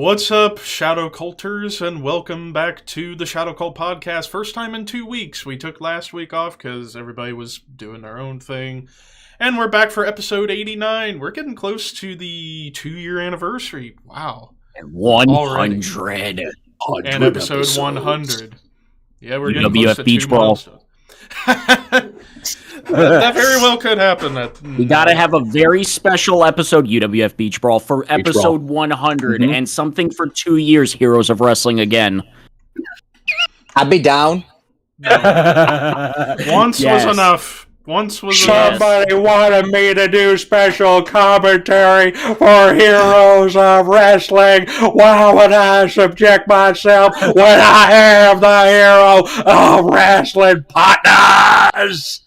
What's up, Shadow Culters, and welcome back to the Shadow Cult Podcast. First time in 2 weeks. We took last week off because everybody was doing their own thing. And we're back for episode 89. We're getting close to the 2-year anniversary. Wow. 100. And episode 100. Yeah, we're getting WWF close to Beach 2 Brawl. milestones. That very well could happen. We gotta have a very special episode, UWF Beach Brawl, for episode 100, and something for 2 years, Heroes of Wrestling again. I'd be down. Once was enough. Somebody wanted me to do special commentary for Heroes of Wrestling. Why would I subject myself when I have the Hero of Wrestling partners?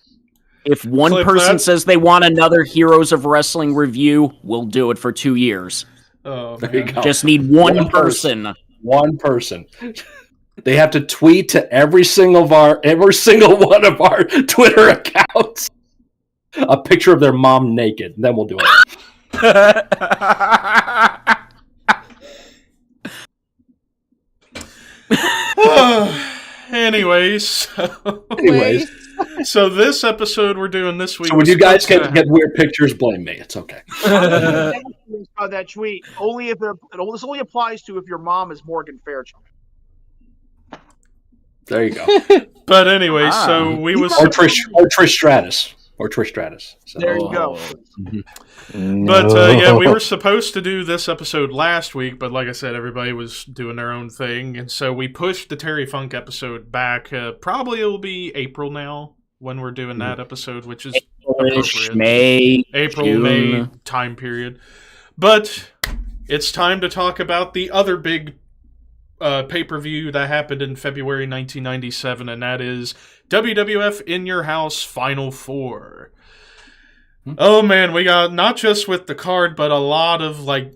If one person says they want another Heroes of Wrestling review, we'll do it for 2 years. Oh, there you go. Just need one person. One person. They have to tweet to every single one of our Twitter accounts a picture of their mom naked. Then we'll do it. Anyways, so this episode we're doing this week. So when you guys get weird pictures, blame me. It's okay. That tweet this only applies to if your mom is Morgan Fairchild. There you go. But anyway, so we was or Trish Stratus. So. There you go. But yeah, we were supposed to do this episode last week, but like I said, everybody was doing their own thing, and so we pushed the Terry Funk episode back. Probably it'll be April now when we're doing that episode, which is appropriate. May time period. But it's time to talk about the other big pay-per-view that happened in February 1997, and that is WWF In Your House Final 4. Oh man, we got not just with the card, but a lot of like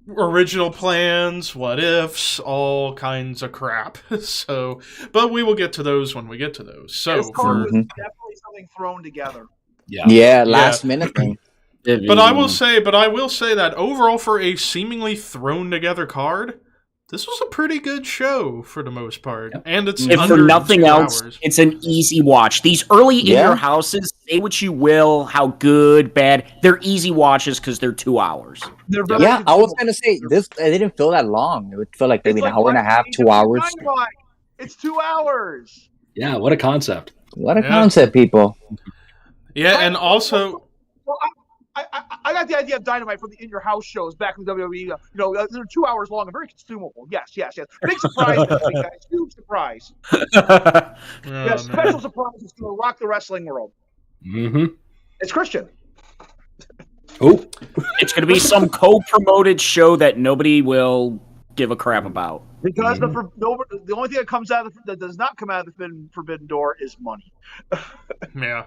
original plans, what ifs, all kinds of crap. So, but we will get to those when we get to those. So, this card was definitely something thrown together. Yeah, last minute thing. But I will say that overall, for a seemingly thrown together card, this was a pretty good show for the most part. Yep. And it's if for nothing else, it's an easy watch. These early In Your Houses, say what you will, how good, bad, they're easy watches because they're 2 hours. Yeah, I was going to say, it didn't feel that long. It would feel like maybe an hour and a half, 2 hours. It's 2 hours. Yeah, what a concept. What a concept, people. Yeah, and also... Well, I got the idea of Dynamite from the In Your House shows back in the WWE. They're 2 hours long and very consumable. Yes. Big surprise, guys. Huge surprise. Special surprise is going to rock the wrestling world. Mm-hmm. It's Christian. Oh, it's going to be some co-promoted show that nobody will give a crap about. Because the only thing that comes out that does not come out of the forbidden door is money. Yeah.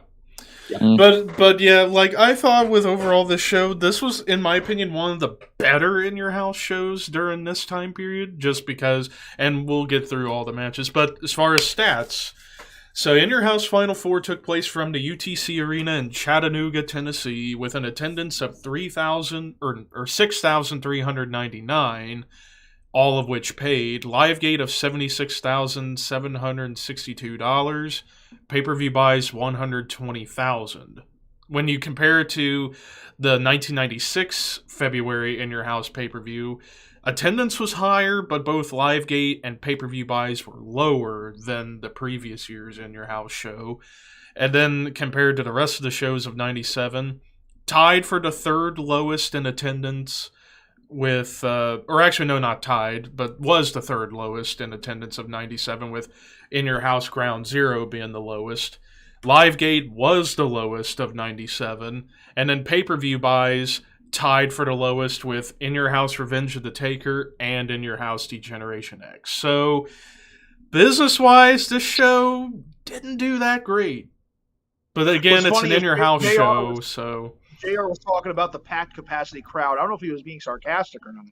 But yeah, like I thought with overall this show, this was, in my opinion, one of the better In Your House shows during this time period, just because, and we'll get through all the matches, but as far as stats, so In Your House Final 4 took place from the UTC Arena in Chattanooga, Tennessee, with an attendance of 6,399, all of which paid, live gate of $76,762, pay-per-view buys 120,000. When you compare it to the 1996 February In Your House pay-per-view, attendance was higher, but both live gate and pay-per-view buys were lower than the previous year's In Your House show. And then compared to the rest of the shows of 97, tied for the third lowest in attendance with, or actually no, not tied, but was the third lowest in attendance of 97, with In Your House Ground Zero being the lowest. Livegate was the lowest of 97, and then pay-per-view buys tied for the lowest with In Your House Revenge of the Taker and In Your House Degeneration X. So, business-wise, this show didn't do that great. But again, it's an In Your House show, so... JR was talking about the packed capacity crowd. I don't know if he was being sarcastic or not.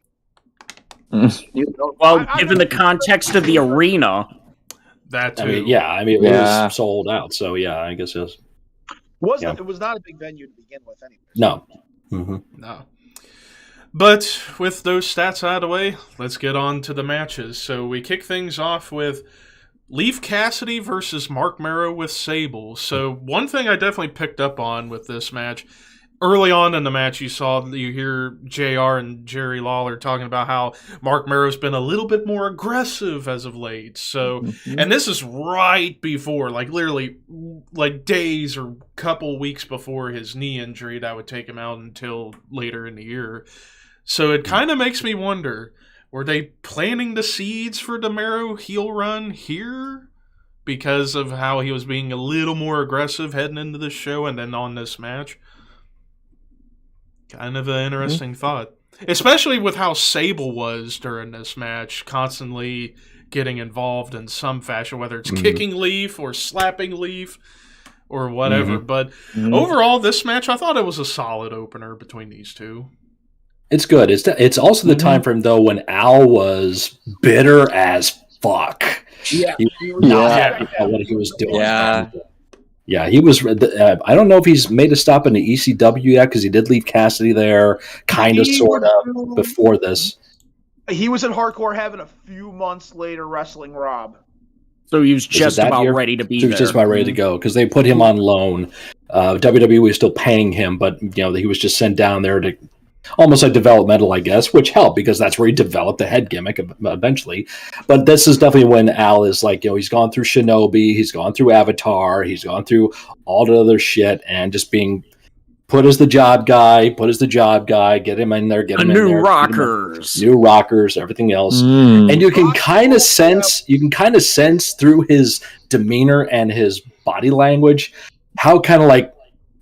Well, given the context of the arena... That too. It was sold out, so yeah, I guess it was. It was not a big venue to begin with, anyway. No. No. But with those stats out of the way, let's get on to the matches. So we kick things off with Leif Cassidy versus Mark Marrow with Sables. So one thing I definitely picked up on with this match, early on in the match you hear JR and Jerry Lawler talking about how Mark Marrow's been a little bit more aggressive as of late. So, and this is right before, like literally like days or couple weeks before his knee injury that would take him out until later in the year. So it kind of makes me wonder, were they planting the seeds for the Marrow heel run here? Because of how he was being a little more aggressive heading into the show and then on this match? Kind of an interesting thought. Especially with how Sable was during this match, constantly getting involved in some fashion, whether it's kicking Leif or slapping Leif or whatever. But overall, this match, I thought it was a solid opener between these two. It's good. It's also the time frame, though, when Al was bitter as fuck. Yeah. He was not happy about what he was doing. Yeah. Yeah, he was. I don't know if he's made a stop in the ECW yet, because he did leave Cassidy there, kind of, sort of, before this. He was in Hardcore Heaven a few months later wrestling Rob. So he was just about ready to be there. He was just about ready to go, because they put him on loan. WWE was still paying him, but he was just sent down there to almost like developmental, I guess, which helped because that's where he developed the head gimmick eventually. But this is definitely when Al is like, he's gone through Shinobi, he's gone through Avatar, he's gone through all the other shit, and just being put as the job guy, get him in there, get him in there. New rockers, everything else. And you can kind of sense through his demeanor and his body language how kind of like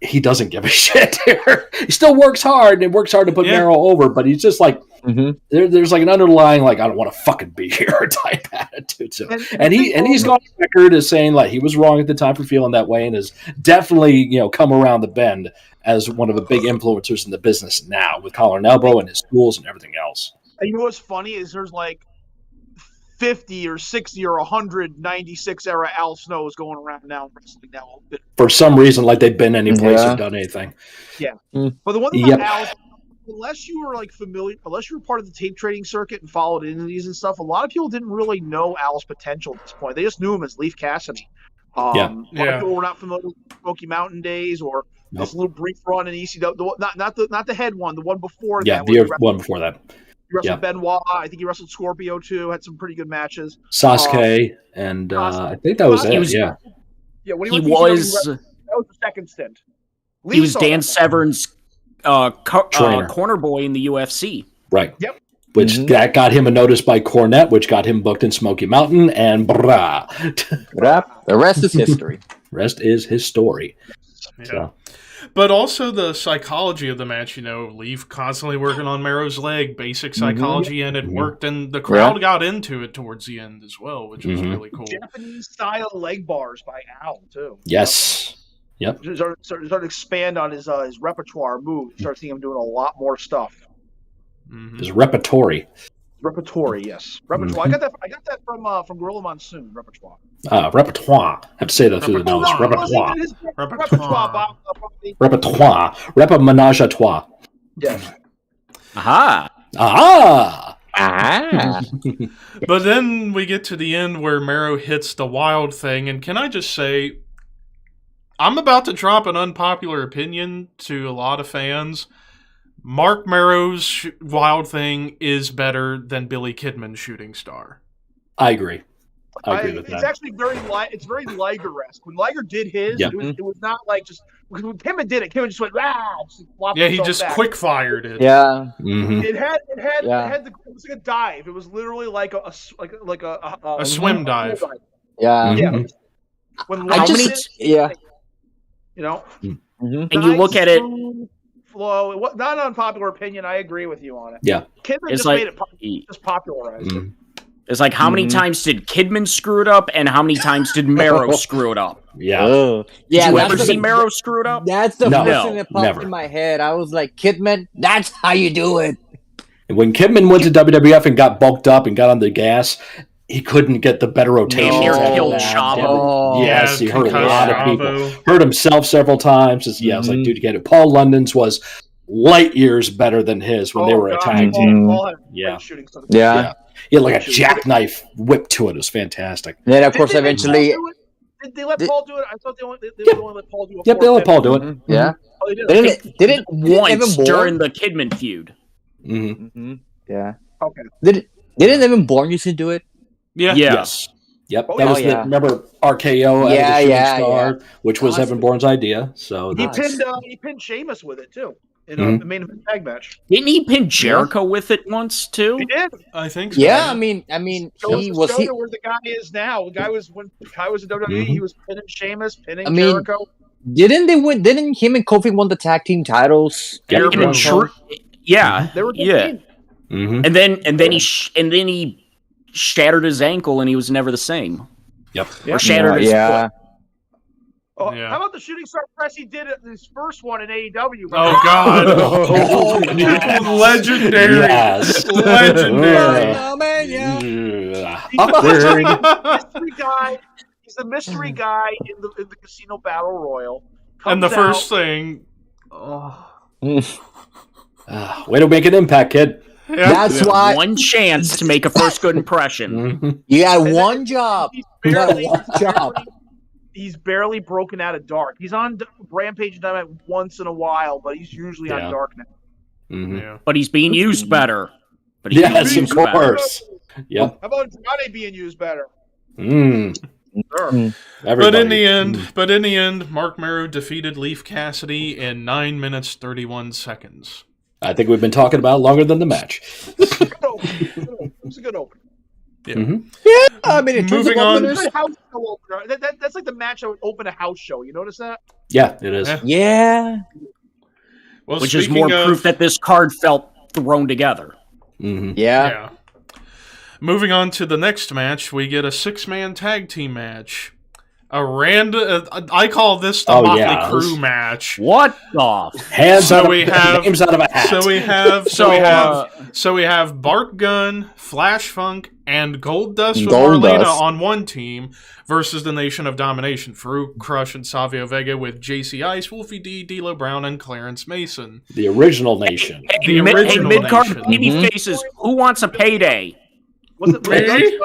he doesn't give a shit here. He still works hard and works hard to put Marrow over, but he's just like, there's like an underlying, like, I don't want to fucking be here type attitude. So, and he's gone on record as saying like he was wrong at the time for feeling that way, and has definitely, come around the bend as one of the big influencers in the business now with Collar and Elbow and his schools and everything else. And you know what's funny is there's like 50 or 60 or 196 era Al Snows going around now wrestling now. For some reason, like they've been any place or done anything. Yeah. But the one thing about Al, unless you were like familiar, unless you were part of the tape trading circuit and followed indies and stuff, a lot of people didn't really know Al's potential at this point. They just knew him as Leif Cassidy. A lot of people were not familiar with Smoky Mountain days or this little brief run in ECW. Not the head one, the one before that. Yeah, the one before that. He wrestled Benoit. I think he wrestled Scorpio too. Had some pretty good matches. Sasuke, and I think that was it. When he was that was the second stint. He was Dan Severn's corner boy in the UFC. Right. Yep. Which that got him a notice by Cornette, which got him booked in Smoky Mountain, and the rest is history. Rest is his story. Yeah. So. But also the psychology of the match, Leif constantly working on Marrow's leg, basic psychology, and it worked, and the crowd got into it towards the end as well, which was really cool. Japanese-style leg bars by Al, too. Yes. Yep. Started to expand on his repertoire moves. Start seeing him doing a lot more stuff. His repertory. Repertory, yes. Repertoire. I got that from Gorilla Monsoon. Repertoire. Repertoire. I have to say that through the nose. Repertoire. Repertoire. Menage a trois. Yes. Aha. But then we get to the end where Marrow hits the wild thing, and can I just say, I'm about to drop an unpopular opinion to a lot of fans. Mark Marrow's Wild Thing is better than Billy Kidman's Shooting Star. I agree. I agree with that. It's actually very Liger-esque. When Liger did his, it was not like just when Kidman did it. Kidman just went he just back. quick fired it. Yeah. It was like a dive. It was literally like a swim dive. Yeah. Yeah. When Liger And you look at it. Flow. Not an unpopular opinion. I agree with you on it. Yeah. Kidman just made it just popularized it. It's like, how many times did Kidman screw it up, and how many times did Marrow screw it up? Yeah. Did you ever see Marrow screw it up? That's the first thing that popped in my head. I was like, Kidman, that's how you do it. When Kidman went to WWF and got bulked up and got on the gas, he couldn't get the better rotation. Yes, he hurt a lot of people. Hurt himself several times. It's like, dude, you get it. Paul London's was light years better than his when they were a tag team. Paul had Yeah. shooting stars. Yeah. He had like a jackknife whip to it. It was fantastic. Then of course eventually. Did they let Paul do it? I thought they only let Paul do it. Yep, they let Paul do it. Yeah. Oh, they did. Once during the Kidman feud. Yeah. Okay. Didn't Evan Bourne used to do it? Yeah. Yes. Yep. Oh, That was yeah. remember RKO as a shooting star, which was Awesome. Evan Bourne's idea. So He that's pinned Sheamus with it too in the main event tag match. Didn't he pin Jericho with it once too? He did. I think so. Yeah, I mean, So he was he. where the guy is now. The guy was when the guy was in WWE. He was pinning Sheamus, pinning I mean, Jericho. Didn't they win? Didn't him and Kofi won the tag team titles? Yeah, They were yeah. team. And then he shattered his ankle and he was never the same. Yep. Or shattered his foot. Oh, Yeah. how about the shooting star press he did at his first one in AEW? Oh God! Legendary. Yes. Legendary. Mystery guy. He's the mystery guy in the Casino Battle Royal. And the Comes first out, thing. Way to make an impact, kid. Yeah. That's why One chance to make a first good impression. you got one job. You got one job. He's barely broken out of Dark. He's on Rampage and Dynamite once in a while, but he's usually on Dark now. Yeah. But he's being used better. But he's Yes, being of used better. course. Yep. How about Andrade being used better? But Everybody. in the end, Mark Marrow defeated Leif Cassidy in 9 minutes 31 seconds. I think we've been talking about it longer than the match. It was a good opener. Yeah. Yeah, I mean, in terms Moving of on. openers, Good house show opener. That's like the match I would open a house show. You notice that? Yeah, it is. Yeah. yeah. Well, Which is speaking more of- proof that this card felt thrown together. Yeah. Yeah. Moving on to the next match, we get a 6-man tag team match. A random. I call this the Motley Crue match. What the? Hands So out we of, have- names out of a hat. So we have Bart Gunn, Flash Funk, and Goldust with Goldust. Marlena on one team versus the Nation of Domination. Farouk, Crush, and Savio Vega with JC Ice, Wolfie D, D'Lo Brown, and Clarence Mason. The original nation. The original mid-card nation. baby faces. Who wants a payday? Was it Me?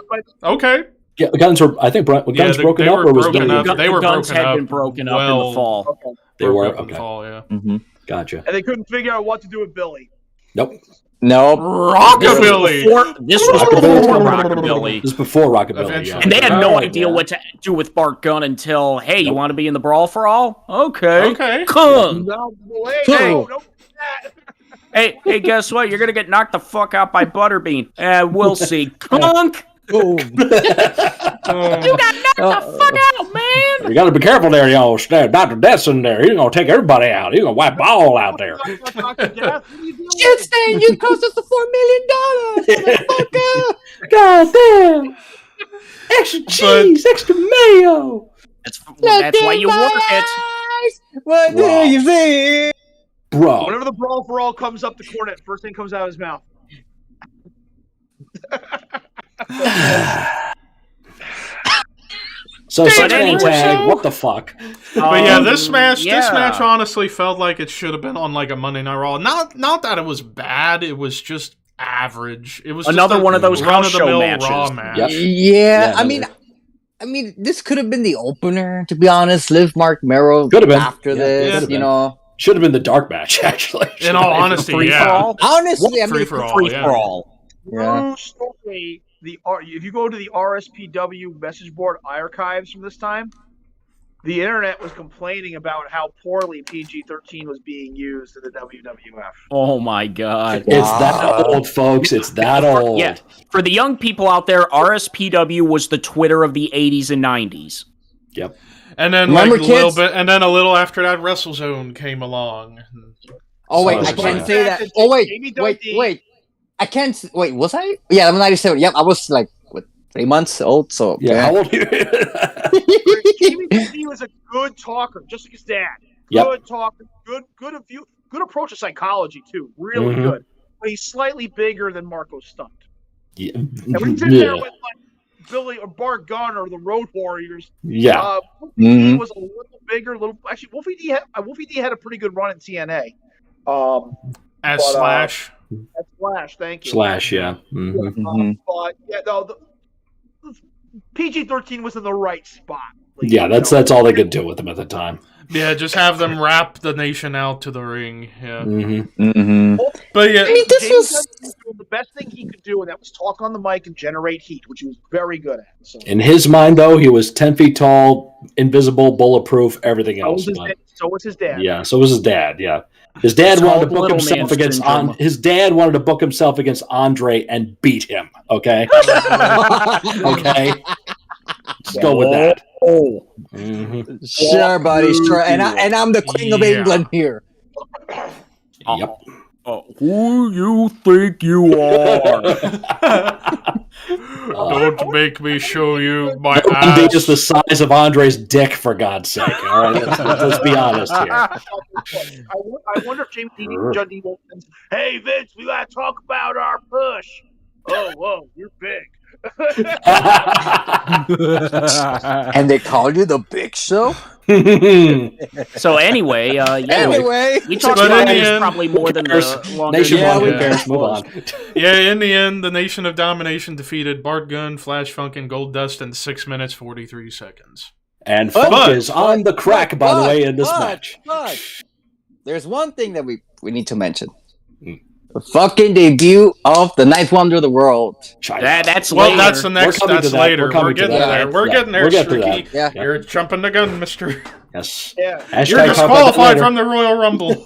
Okay. Yeah, the Guns were. I think Guns broken up, or was broken Billy? up. They were The Guns broken had up been broken up in well- the fall. Okay. They were Broke up in the okay. fall, yeah. Gotcha. And they couldn't figure out what to do with Billy. Nope. Nope. Rockabilly. This was before Rockabilly. This is before Rockabilly. Eventually. Yeah. And they had no Right, idea what to do with Bart Gunn until, hey, you want to be in the Brawl for All? Okay. Okay. Come. No, wait, Cool. no, Hey, guess what? You're going to get knocked the fuck out by Butterbean. We'll see. Clunk. Boom. You got knocked the fuck out, man. You got to be careful there, y'all. Dr. Death's in there. He's gonna take everybody out. He's gonna wipe all out there. Shit stain, you cost us $4 million, motherfucker. God damn! Extra cheese, extra mayo. That's why you work it. What do Wow. you think? Bro. Whenever the Brawl for All comes up the cornet, first thing comes out of his mouth. So But 6-man anyway, tag, what the fuck? But yeah, this match yeah. honestly felt like it should have been on like a Monday Night Raw. Not that it was bad, it was just average. It was Another just a one of those house show run-of-the-mill matches. Raw match. Yep. Yeah, I no, mean, this could have been the opener, to be honest. Live Mark Marrow Could have been. after Yeah, this, could have you been. know. Should have been the dark match, actually. In all honesty, Free for yeah. all. Honestly, I mean, Free for all, Free yeah. for all. yeah. True story. If you go to the RSPW message board archives from this time, the internet was complaining about how poorly PG-13 was being used in the WWF. Oh my god. It's that old, folks. It's that old. Yeah. For the young people out there, RSPW was the Twitter of the 80s and 90s. Yep. And then Remember, like a little kids? bit, and then a little after that, WrestleZone came along. Oh wait, Oh, I can't yeah. say that. Oh wait, Jamie wait, Dundee. wait. I can't. Wait, was I? Yeah, I'm 97. Yep, I was like what, 3 months old. So Yeah. How old are you? Jamie Dundee was a good talker, just like his dad. Yep. Good talker, good approach to psychology too. Really Mhm. good. But he's slightly bigger than Marco Stunt. Yeah. And when he's in there with like Billy or Bart Gunn or the Road Warriors, Yeah. Wolfie D was a little bigger. Wolfie D had a pretty good run in TNA. As Slash. As Slash, thank you. Slash, yeah. Mm-hmm. But yeah, no, PG-13 was in the right spot. Yeah, that's all they could do with him at the time. Yeah, just have them wrap the nation out to the ring. Yeah. But yeah, I mean, this was the best thing he could do, and that was talk on the mic and generate heat, which he was very good at. So. In his mind, though, he was 10 feet tall, invisible, bulletproof, everything else. So was his dad. Yeah, so was his dad. Yeah, his dad wanted to book himself against. His dad wanted to book himself against Andre and beat him. Okay. Okay. Let's go with that. Sure, buddy. Sure, and I'm the king of England here. Yep. Who you think you are? Don't make me show you my ass. ass. Just the size of Andre's dick, for God's sake. All right, let's be honest here. I wonder if James Dean and John D. Wilson's, hey, Vince, we got to talk about our push. Oh, whoa, you're big. And they called you the Big Show? So anyway, we talked about this probably more than the longest. Move on. Yeah, in the end, the Nation of Domination defeated Bart Gunn, Flash Funk, and Goldust in 6 minutes 43 seconds. And Funk is on the crack, by the way, in this match. But there's one thing that we need to mention. The fucking debut of the Ninth Wonder of the World. That's later. Well, that's the next. That's later. We're getting there. We're getting there, Stricky. Yeah. You're jumping the gun, mister. Yes. Yeah. You're disqualified from the Royal Rumble.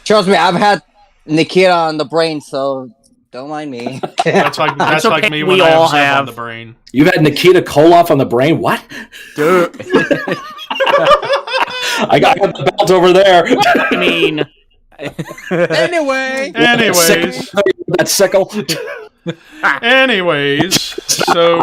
Trust me, I've had Nikita on the brain, so don't mind me. That's like me when I have Zev on the brain. You've had Nikita Koloff on the brain? What? Dude. I got the belt over there. I mean... Anyways, that sickle. Anyways, so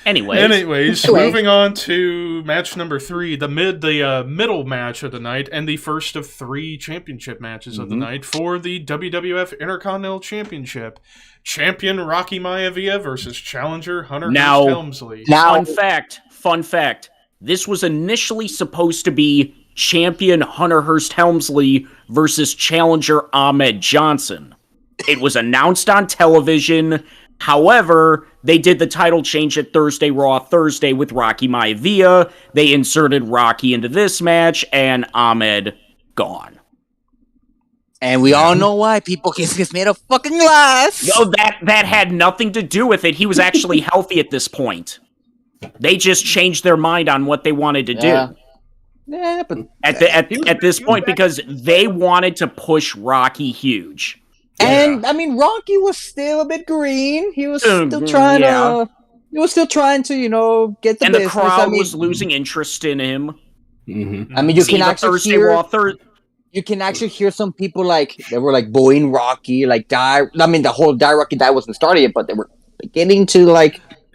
Anyways, moving on to match number 3, the middle match of the night, and the first of 3 championship matches of the night for the WWF Intercontinental Championship. Champion Rocky Maivia versus challenger Hunter Hearst Helmsley. Fun fact. This was initially supposed to be champion Hunter Hearst Helmsley versus challenger Ahmed Johnson. It was announced on television. However, they did the title change at Thursday Raw Thursday with Rocky Maivia. They inserted Rocky into this match, and Ahmed gone. And we all know why. People gets made of fucking glass. No, that had nothing to do with it. He was actually healthy at this point. They just changed their mind on what they wanted to do. Yeah, but at this point, because they wanted to push Rocky huge. And I mean, Rocky was still a bit green. He was still trying to. He was still trying to, get the business. And the crowd was losing interest in him. Mm-hmm. I mean, you can actually hear. You can actually hear some people they were booing Rocky, die. I mean, the whole Die Rocky Die wasn't started yet, but they were beginning to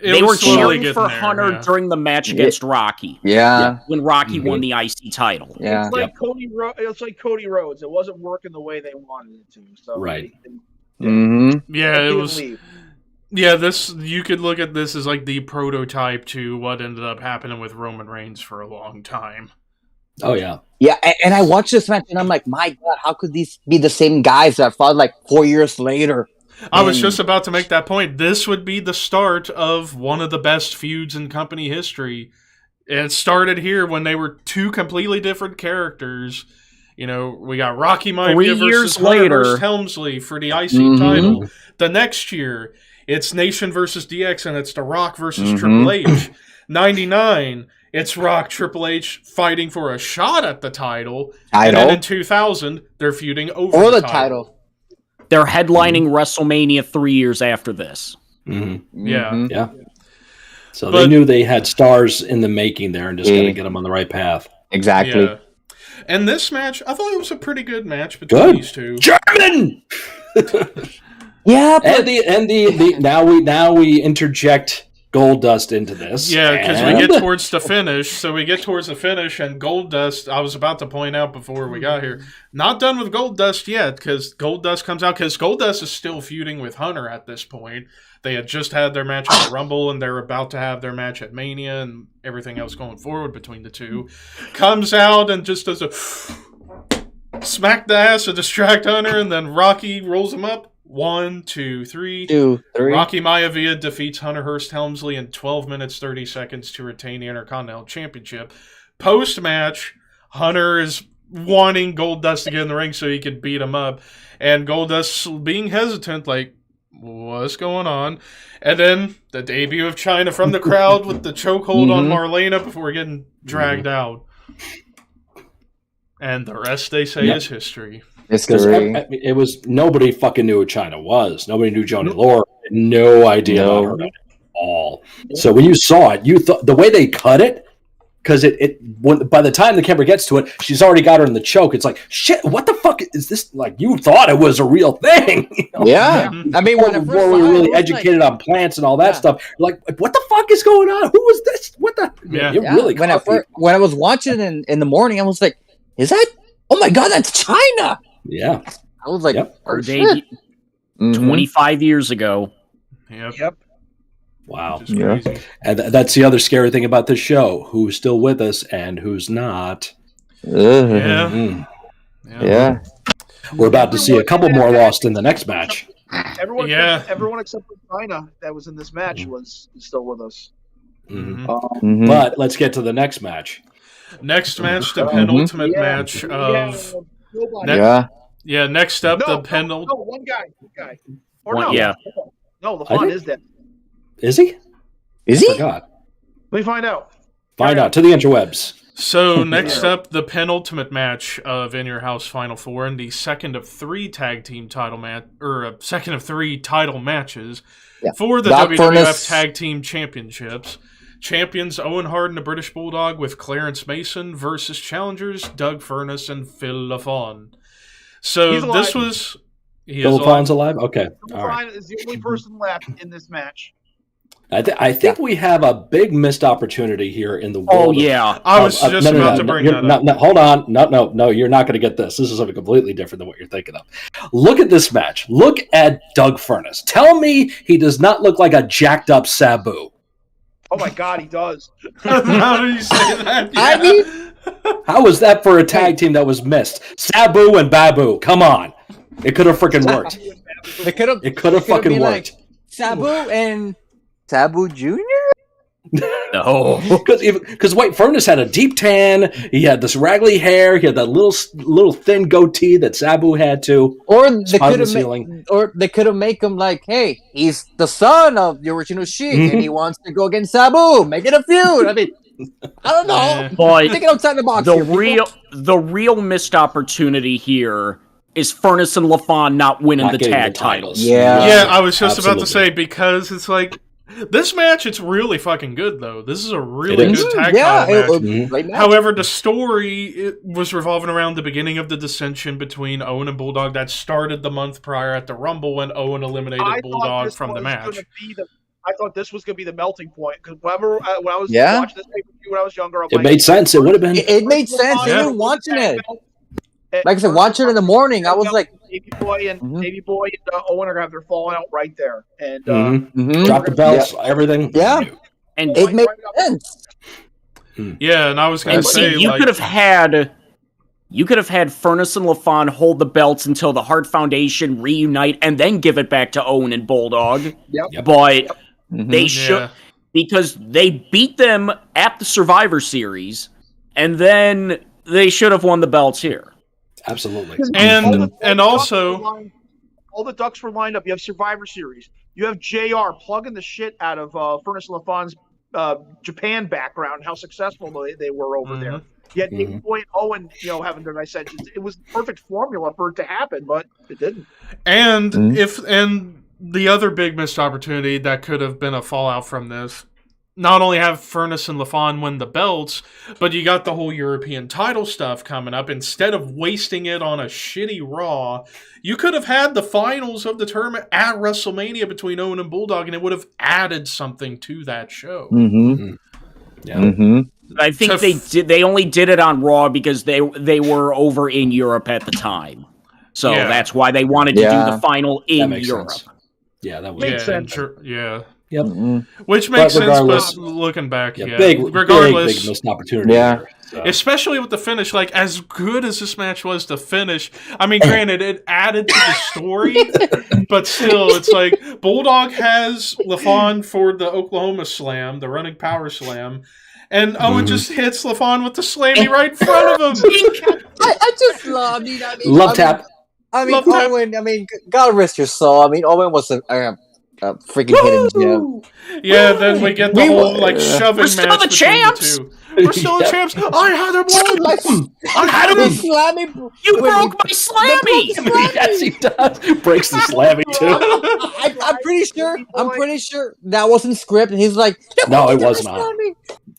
They were cheering for Hunter during the match against Rocky. Yeah. When Rocky won the IC title. Yeah. It's like Cody Rhodes. It wasn't working the way they wanted it to. So right. Yeah, it was. Yeah, you could look at this as the prototype to what ended up happening with Roman Reigns for a long time. Oh, yeah. Yeah, and I watched this match, and I'm like, my God, how could these be the same guys that fought 4 years later? I was just about to make that point. This would be the start of one of the best feuds in company history. It started here when they were 2 completely different characters. We got Rocky Maivia versus Hunter Hearst Helmsley for the IC title. The next year, it's Nation versus DX, and it's The Rock versus Triple H. 99, it's Rock, Triple H fighting for a shot at the title. And then in 2000, they're feuding over the title. They're headlining WrestleMania 3 years after this. Yeah. So they knew they had stars in the making there and just got to get them on the right path. Exactly. Yeah. And this match, I thought it was a pretty good match between these two. German! Yeah, but... and the now we interject Goldust into this. Yeah, because we get towards the finish. So we get towards the finish, and Goldust, I was about to point out before we got here, not done with Goldust yet, because Goldust comes out, because Goldust is still feuding with Hunter at this point. They had just had their match at the Rumble, and they're about to have their match at Mania, and everything else going forward between the two. Comes out and just does a smack the ass to distract Hunter, and then Rocky rolls him up. 1, 2, 3. 2, 3. Rocky Maivia defeats Hunter Hearst Helmsley in 12 minutes 30 seconds to retain the Intercontinental Championship. Post-match, Hunter is wanting Goldust to get in the ring so he could beat him up, and Goldust being hesitant, like, what's going on? And then the debut of China from the crowd with the chokehold on Marlena before getting dragged out. And the rest, they say, is history. Because it was nobody fucking knew who China was. Nobody knew Johnny Laura. No idea about her at all. So when you saw it, you thought the way they cut it, because by the time the camera gets to it, she's already got her in the choke. It's like, shit, what the fuck is this? Like, you thought it was a real thing. You know? Yeah. I mean, before we were really educated on plants and all that stuff, you're like, what the fuck is going on? Who was this? What the? Yeah. It really when I was watching in the morning, I was like, is that? Oh my God, that's China. Yeah. I was like, Our debut 25 years ago. Yep. Wow. Yeah. And that's the other scary thing about this show. Who's still with us and who's not. Yeah. We're about to see a couple more lost in the next match. Everyone except for China that was in this match was still with us. But let's get to the next match. Next match, the penultimate match of... next up, the penultimate... No, one guy. Or one, no. yeah. No, LaFon is dead. Is he? Is he? I forgot. Let me find out. Find out to the interwebs. So next up, the penultimate match of In Your House Final Four, and the second of three tag team title second of three title matches for the WWF Tag Team Championships. Champions Owen Hart and the British Bulldog with Clarence Mason versus challengers Doug Furnas and Phil LaFon. So this was... Phil LaFon's alive? Okay. All right. Is the only person left in this match. I think we have a big missed opportunity here in the world. Oh, yeah. I was just about to bring that up. Hold on. No, you're not going to get this. This is something completely different than what you're thinking of. Look at this match. Look at Doug Furnas. Tell me he does not look like a jacked up Sabu. Oh my God, he does. How do you say that? Yeah. I mean, how was that for a tag team that was missed? Sabu and Babu. Come on. It could have freaking worked. It could have fucking worked. Like Sabu and Sabu Jr.? No. Because White Furnas had a deep tan. He had this raggly hair. He had that little thin goatee that Sabu had too. Or they could have made him like, hey, he's the son of the original Sheik and he wants to go against Sabu. Make it a feud. I mean, I don't know. But thinking outside the box. The real missed opportunity here is Furnas and LaFon not winning the tag titles. Yeah, I was just about to say, because it's like, this match, it's really fucking good, though. This is a really good tag title match. However, the story was revolving around the beginning of the dissension between Owen and Bulldog that started the month prior at the Rumble when Owen eliminated Bulldog from the match. I thought this was going to be the melting point, because when I was watching this pay-per-view when I was younger, it made sense. It would have been. It made sense. Even watching it. Like I said, watching it in the morning, I was like, Davey Boy and Owen are going to have their falling out right there. And drop the belts, everything. Yeah. And it made sense. Yeah, and I was going to say, you could have had Furnas and LaFon hold the belts until the Hart Foundation reunite and then give it back to Owen and Bulldog. Yep. But they should, because they beat them at the Survivor Series, and then they should have won the belts here. Absolutely. And also, all the ducks were lined up. You have Survivor Series. You have JR plugging the shit out of Furnas and LaFon's Japan background, how successful they were over there. You had Davey Boy and Owen, having their dissensions. It was the perfect formula for it to happen, but it didn't. And the other big missed opportunity that could have been a fallout from this, not only have Furnace and LaFon win the belts, but you got the whole European title stuff coming up. Instead of wasting it on a shitty Raw, you could have had the finals of the tournament at WrestleMania between Owen and Bulldog, and it would have added something to that show. Mm-hmm. Yeah. Mm-hmm. I think they only did it on Raw because they were over in Europe at the time. So that's why they wanted to do the final in Europe. Sense. Yeah, that would Makes sense. Yeah. Yep. Mm-hmm. Which makes sense, but looking back, regardless, big missed opportunity. Yeah. There, so. Especially with the finish, like, as good as this match was to finish, I mean, granted, it added to the story, but still, it's like, Bulldog has LaFon for the Oklahoma Slam, the running power slam, and Owen just hits LaFon with the slammy right in front of him. I just love you. Love tap. Owen, God rest your soul. Owen was a freaking hidden gem. Yeah, then we get the whole, shoving We're match still the champs! We're still the champs! I had him won! I had him! You broke my slammy! Yes, he does. Breaks the slammy, too. I'm pretty sure that wasn't script, and he's like, no, it was not.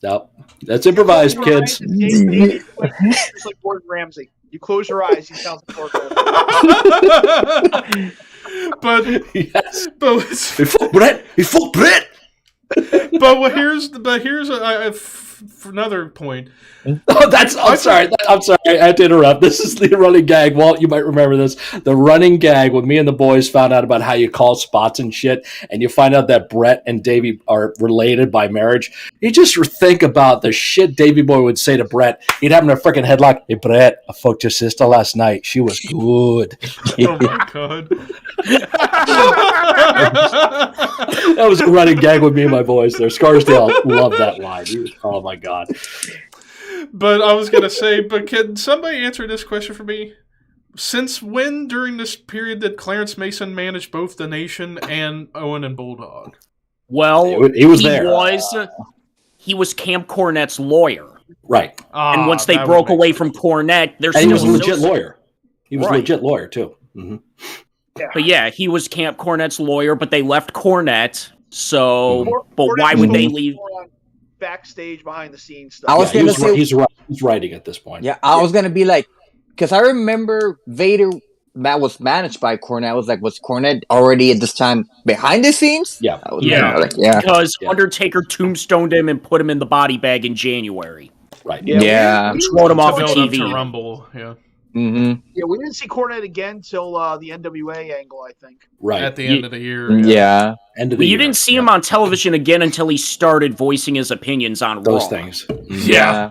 No, that's improvised, kids. It's like Gordon Ramsay. You close your eyes, he sounds like Gordon Ramsay. But Before Brett. But here's another point. I'm sorry. I had to interrupt. This is the running gag. Walt, you might remember this. The running gag when me and the boys found out about how you call spots and shit, and you find out that Brett and Davey are related by marriage. You just think about the shit Davey Boy would say to Brett. He'd have him in a freaking headlock. Hey, Brett, I fucked your sister last night. She was good. Oh, my God. That was a running gag with me and my boys there. Scarsdale loved that line. Oh, my God. But I was going to say, but can somebody answer this question for me? Since when during this period did Clarence Mason manage both the Nation and Owen and Bulldog? Well, he was there. He was Camp Cornette's lawyer. Right. And once they broke away from Cornette, he was a legit lawyer. He was a legit lawyer, too. Mm-hmm. Yeah. But yeah, he was Camp Cornette's lawyer, but they left Cornette, so... But why would they leave... Backstage, behind the scenes stuff. I was gonna say he's writing at this point. Yeah, I was gonna be like, because I remember Vader that was managed by Cornette. I was like, was Cornette already at this time behind the scenes? Yeah, because Undertaker tombstoned him and put him in the body bag in January. Right. Yeah. Wrote him off of TV. To Rumble. Yeah. Mm-hmm. Yeah, we didn't see Cornette again till the NWA angle, I think. Right. At the end of the year. Yeah. End of the you year. didn't see him on television again until he started voicing his opinions on those Raw. Things. Yeah.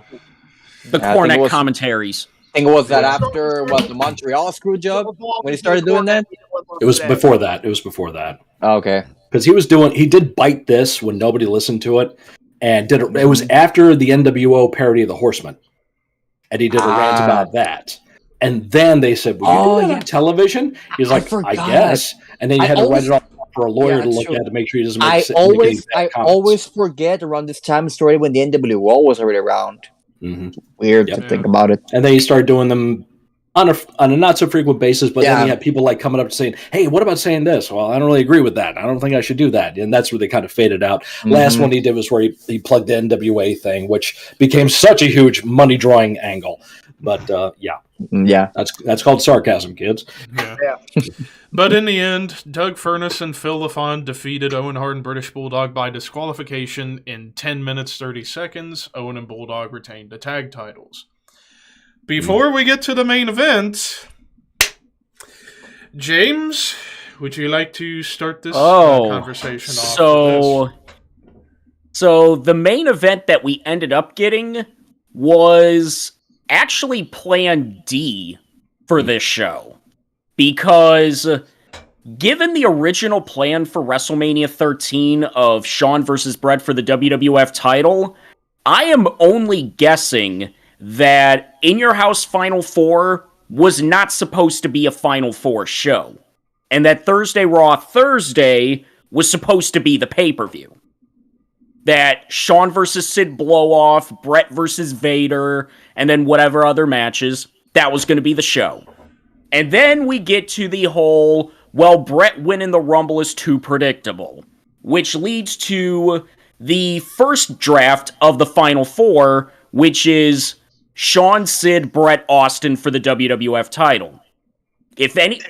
The Cornette commentaries. I think it was that after the Montreal screw job when he started doing that? It was before that. Oh, okay. Because he did Bite This when nobody listened to it, and it was after the NWO parody of the Horseman, and he did a rant about that. And then they said, "Will you do that on television?" He's like, "I guess." And then he had to write it off for a lawyer to look at to make sure he doesn't make I always forget around this time story when the NWO was already around. Mm-hmm. Weird to think about it. And then he started doing them on a not so frequent basis, but then you had people coming up saying, "Hey, what about saying this?" Well, I don't really agree with that. I don't think I should do that. And that's where they kind of faded out. Mm-hmm. Last one he did was where he plugged the NWA thing, which became such a huge money drawing angle. But that's called sarcasm, kids. Yeah. But in the end, Doug Furnace and Phil LaFon defeated Owen Hart and British Bulldog by disqualification in 10 minutes 30 seconds. Owen and Bulldog retained the tag titles. Before we get to the main event, James, would you like to start this conversation off? So the main event that we ended up getting was actually Plan D for this show. Because given the original plan for WrestleMania 13 of Shawn versus Brett for the WWF title, I am only guessing that In Your House Final Four was not supposed to be a Final Four show. And that Thursday Raw Thursday was supposed to be the pay-per-view. That Shawn versus Sid blow-off, Brett versus Vader, and then whatever other matches, that was going to be the show. And then we get to the whole, Brett winning the Rumble is too predictable. Which leads to the first draft of the Final Four, which is Shawn, Sid, Brett, Austin for the WWF title. If any,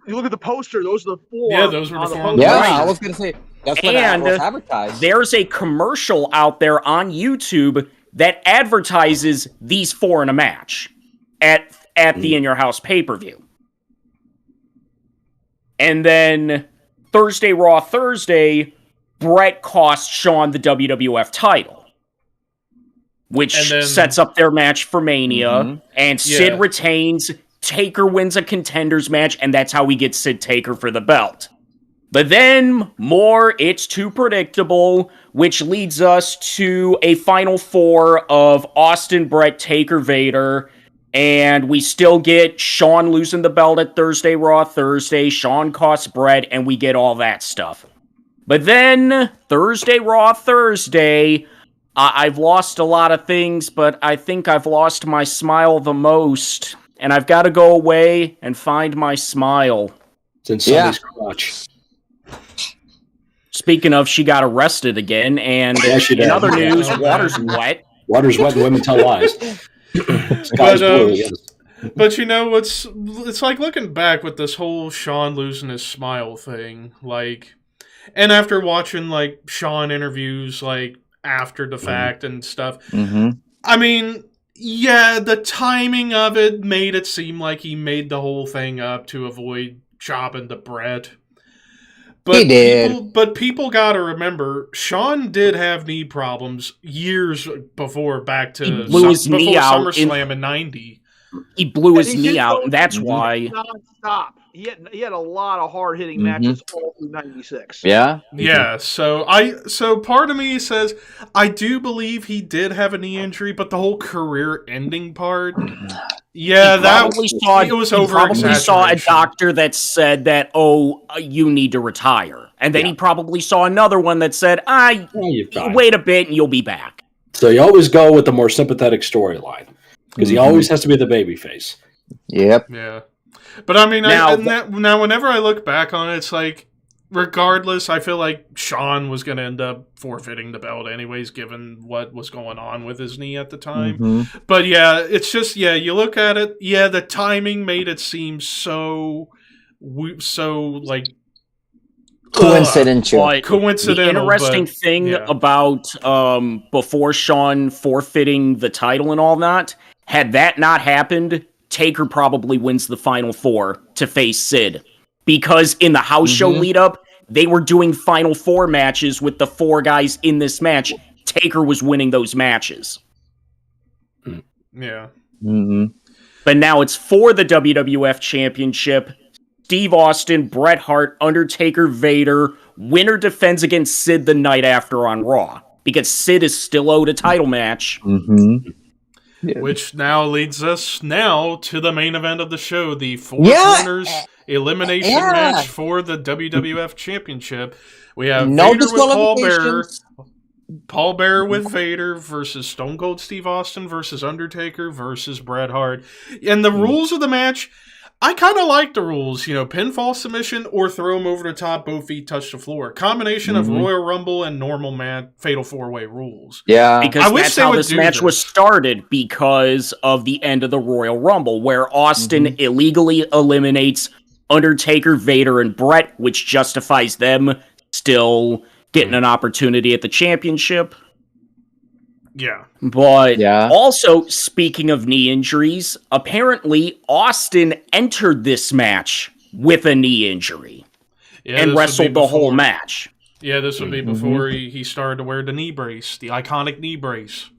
you look at the poster; those are the four. Yeah, those were the four. Yeah, Right. I was gonna say that's what it was advertised. There's a commercial out there on YouTube that advertises these four in a match at the In Your House pay-per-view. And then Thursday, Raw Thursday, Brett costs Shawn the WWF title, which sets up their match for Mania, and Sid retains. Taker wins a contenders match, and that's how we get Sid Taker for the belt. But then, more It's Too Predictable, which leads us to a Final Four of Austin, Brett, Taker, Vader, and we still get Shawn losing the belt at Thursday, Raw Thursday, Shawn costs Brett, and we get all that stuff. But then, Thursday, Raw Thursday, I've lost a lot of things, but I think I've lost my smile the most. And I've got to go away and find my smile. It's in Sunny's crotch. Speaking of, she got arrested again, and in other news, water's wet. Water's wet and women tell lies. Sky's blue, yes. But you know, it's like looking back with this whole Shawn losing his smile thing, like, and after watching like Shawn interviews like after the fact and stuff, I mean, yeah, the timing of it made it seem like he made the whole thing up to avoid chopping the bread. But he did. People gotta remember, Shawn did have knee problems years before he blew his knee out SummerSlam in '90. He blew his knee out, and that's why. Non-stop. He had a lot of hard hitting matches all through '96. Yeah. Yeah. So part of me says I do believe he did have a knee injury, but the whole career ending part, it was over. Probably saw a doctor that said that, you need to retire, and then he probably saw another one that said, wait a bit and you'll be back. So you always go with the more sympathetic storyline because he always has to be the babyface. Yep. Yeah. But I mean, now whenever I look back on it, it's like, regardless, I feel like Shawn was going to end up forfeiting the belt anyways, given what was going on with his knee at the time. But yeah, it's just, you look at it, the timing made it seem so like coincidental. Coincidental. The interesting thing about before Shawn forfeiting the title and all that, had that not happened, Taker probably wins the Final Four to face Sid. Because in the house show lead-up, they were doing Final Four matches with the four guys in this match. Taker was winning those matches. Yeah. But now it's for the WWF Championship. Steve Austin, Bret Hart, Undertaker, Vader. Winner defends against Sid the night after on Raw. Because Sid is still owed a title match. Which now leads us to the main event of the show, the Four Corners elimination match for the WWF Championship. We have Vader with Paul Bearer with Vader versus Stone Cold Steve Austin versus Undertaker versus Bret Hart. And the rules of the match, I kind of like the rules. Pinfall submission or throw him over the top, both feet touch the floor. Combination of Royal Rumble and normal fatal four-way rules. Yeah. Because that's how this match was started, because of the end of the Royal Rumble, where Austin illegally eliminates Undertaker, Vader, and Bret, which justifies them still getting an opportunity at the championship. Yeah. But also, speaking of knee injuries, apparently Austin entered this match with a knee injury and wrestled the whole match. Yeah, this would be before he started to wear the knee brace, the iconic knee brace.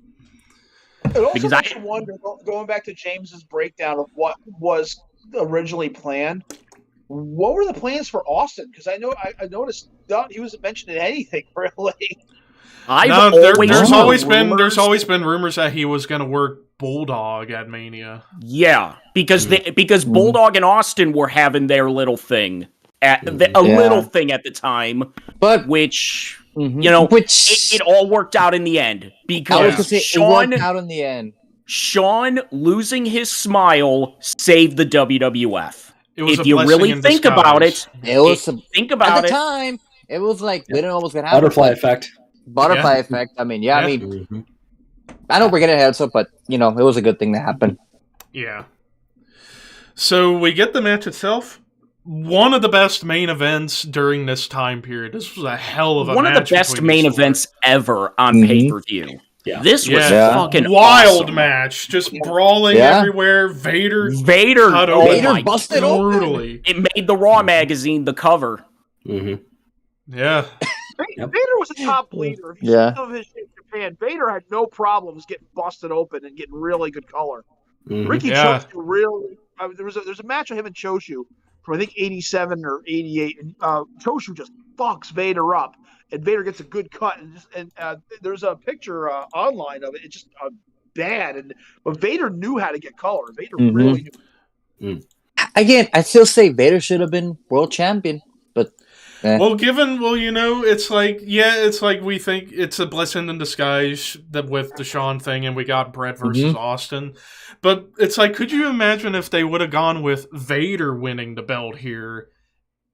It also makes you wonder, going back to James's breakdown of what was originally planned, what were the plans for Austin? Because I noticed he wasn't mentioned in anything, really. There's always been rumors that he was going to work Bulldog at Mania. Yeah, because Bulldog and Austin were having their little thing little thing at the time, but which it all worked out in the end, because it worked out in the end. Shawn losing his smile saved the WWF. If you really think about it, at the time, it was like we don't know what's gonna happen. Butterfly effect. butterfly effect. I mean, I mean, Mm-hmm. I know we're getting ahead of it, but it was a good thing to happen. Yeah. So we get the match itself. One of the best main events during this time period. This was a hell of a match. One of the best main events ever on pay-per-view. Yeah. This was fucking wild awesome. match. Just brawling everywhere. Vader cut open Vader busted brutally. open. It made the Raw magazine the cover. Mm-hmm. Yeah. Vader was a top bleeder. If you see some of his shit in Japan, Vader had no problems getting busted open and getting really good color. Mm-hmm. Ricky Choshu really. There's a match of him and Choshu from I think 87 or 88, and Choshu just fucks Vader up, and Vader gets a good cut, and there's a picture online of it. It's just bad, but Vader knew how to get color. Vader really knew. Again, I still say Vader should have been world champion, but. Well, it's like we think it's a blessing in disguise that with the Shawn thing, and we got Brett versus Austin. But it's like, could you imagine if they would have gone with Vader winning the belt here?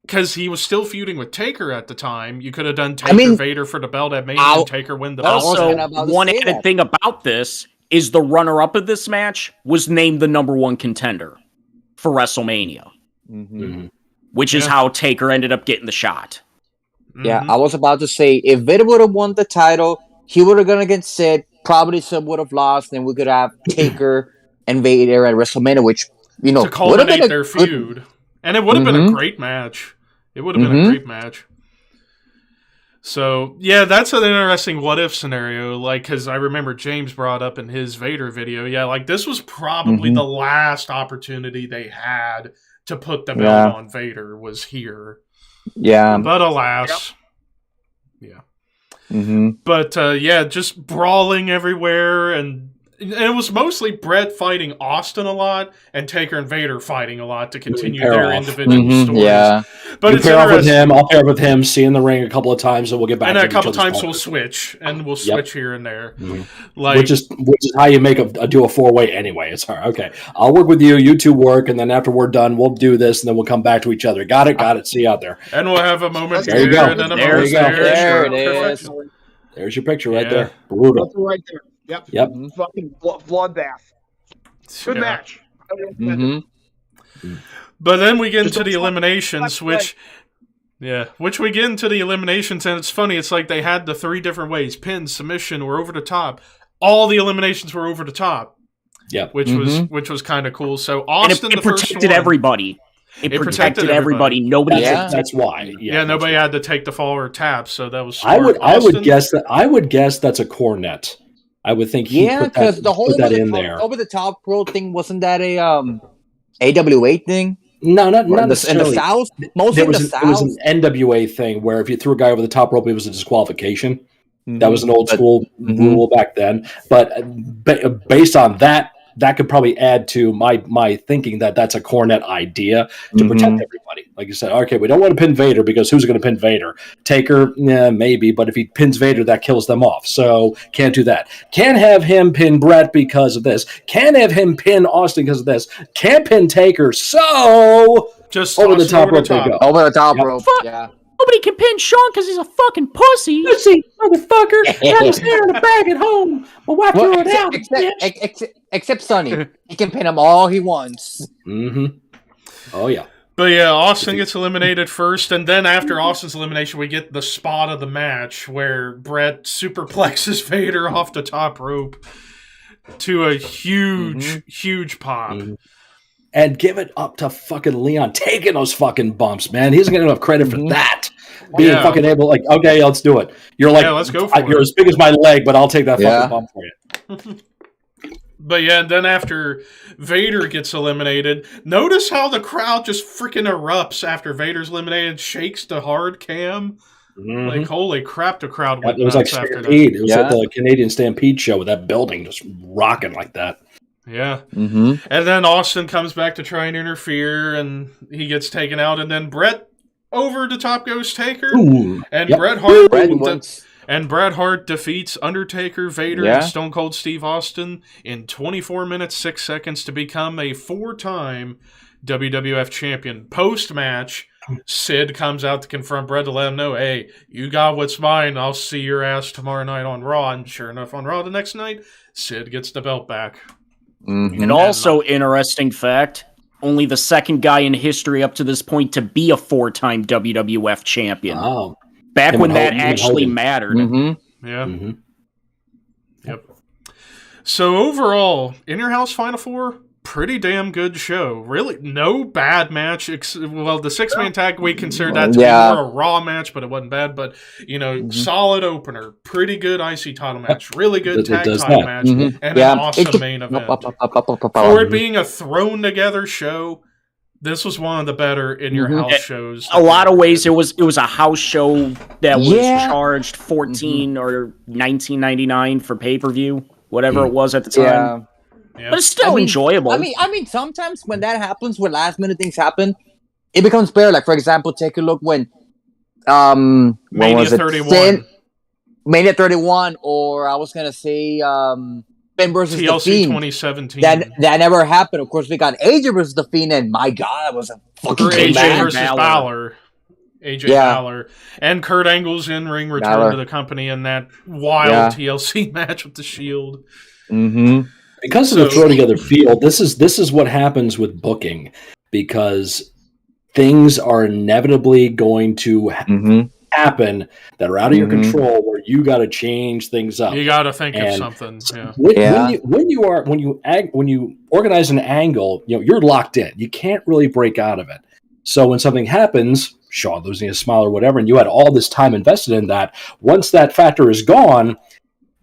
Because he was still feuding with Taker at the time. You could have done Vader for the belt at Mania and Taker win the belt. Also, one added thing about this is the runner-up of this match was named the number one contender for WrestleMania. Mm-hmm. Which is how Taker ended up getting the shot. Yeah, I was about to say, if Vader would have won the title, he would have gone against Sid. Probably Sid would have lost, and we could have Taker and Vader at WrestleMania, which, to culminate their feud. And it would have been a great match. It would have been a great match. So, yeah, that's an interesting what-if scenario, because I remember James brought up in his Vader video, this was probably the last opportunity they had to put the belt on Vader was here. Yeah. But alas. Yeah. But, just brawling everywhere, and it was mostly Brett fighting Austin a lot, and Taker and Vader fighting a lot to continue their individual stories. Yeah. But you pair up with him, I'll pair up with him, see in the ring a couple of times, and we'll get back to a couple times we'll switch, and we'll switch here and there. Which is how you make do a four-way anyway. It's hard. Okay, I'll work with you, you two work, and then after we're done, we'll do this, and then we'll come back to each other. Got it. See you out there. And we'll have a moment there you go. And then there you go. There it is. There's your picture right there. Brutal. Right there. Yep. Fucking bloodbath. Good match. But then we get into the eliminations, which we get into the eliminations, and it's funny. It's like they had the three different ways: pin, submission, or over the top. All the eliminations were over the top. Yeah, which was kind of cool. So Austin, it protected everybody. It protected everybody. Nobody. That's why. Yeah, nobody had to take the fall or tap. So that was. Smart. I would guess that's a cornet. I would think because the whole over the top pro thing wasn't that a AWA thing? No, not necessarily. In the South, mostly in the South. It was an NWA thing where if you threw a guy over the top rope, it was a disqualification. That was an old school rule back then. But based on that could probably add to my thinking that that's a cornet idea to protect everybody. Like you said, okay, we don't want to pin Vader because who's going to pin Vader? Taker, maybe, but if he pins Vader, that kills them off. So can't do that. Can't have him pin Brett because of this. Can't have him pin Austin because of this. Can't pin Taker. So just over the top rope they go. Over the top rope. Yeah. Nobody can pin Sean because he's a fucking pussy. Pussy, motherfucker. Now he's there in the bag at home. My wife threw it out. Except Sonny. He can pin him all he wants. Oh, yeah. But yeah, Austin gets eliminated first, and then after Austin's elimination, we get the spot of the match where Brett superplexes Vader off the top rope to a huge pop. And give it up to fucking Leon taking those fucking bumps, man. He doesn't get enough credit for that. Being fucking able, okay, let's do it. You're like, let's go for it. You're as big as my leg, but I'll take that fucking bump for you. But yeah, and then after Vader gets eliminated, notice how the crowd just freaking erupts after Vader's eliminated, shakes the hard cam. Like, holy crap, the crowd went nuts after that. It was like the Canadian Stampede show with that building just rocking like that. Yeah. And then Austin comes back to try and interfere, and he gets taken out, and then Brett over the top goes Taker. And Bret Hart defeats Undertaker, Vader, and Stone Cold Steve Austin in 24 minutes, 6 seconds to become a 4-time WWF champion. Post-match, Sid comes out to confront Bret to let him know, hey, you got what's mine. I'll see your ass tomorrow night on Raw. And sure enough, on Raw the next night, Sid gets the belt back. Mm-hmm. And also, interesting fact, only the second guy in history up to this point to be a 4-time WWF champion. Oh. Back when that actually mattered. Mm-hmm. Yeah. Mm-hmm. Yep. So overall, In Your House Final Four, pretty damn good show. Really, no bad match. Well, the 6-man tag, we considered that to be more a Raw match, but it wasn't bad. But, solid opener. Pretty good IC title match. Really good tag title match. Mm-hmm. And an awesome main event. For it being a thrown-together show, this was one of the better In Your House shows. A lot of ways, it was a house show that was charged $14 or $19.99 for pay-per-view, whatever it was at the time. Yeah. But it's still enjoyable. I mean, sometimes when that happens, when last-minute things happen, it becomes better. Like, for example, take a look when Mania 31. Mania 31, or I was gonna say Ben versus TLC The Fiend. 2017. That never happened. Of course, we got AJ versus The Fiend, and my God, that was a fucking AJ match. versus Balor. AJ Balor. And Kurt Angle's in-ring return to the company in that wild TLC match with the Shield. Mm-hmm. Because of the throw together feel, this is what happens with booking, because things are inevitably going to happen that are out of your control, where you got to change things up. You got to think of something. When you organize an angle, you're locked in. You can't really break out of it. So when something happens, Shawn losing his smile or whatever, and you had all this time invested in that, once that factor is gone,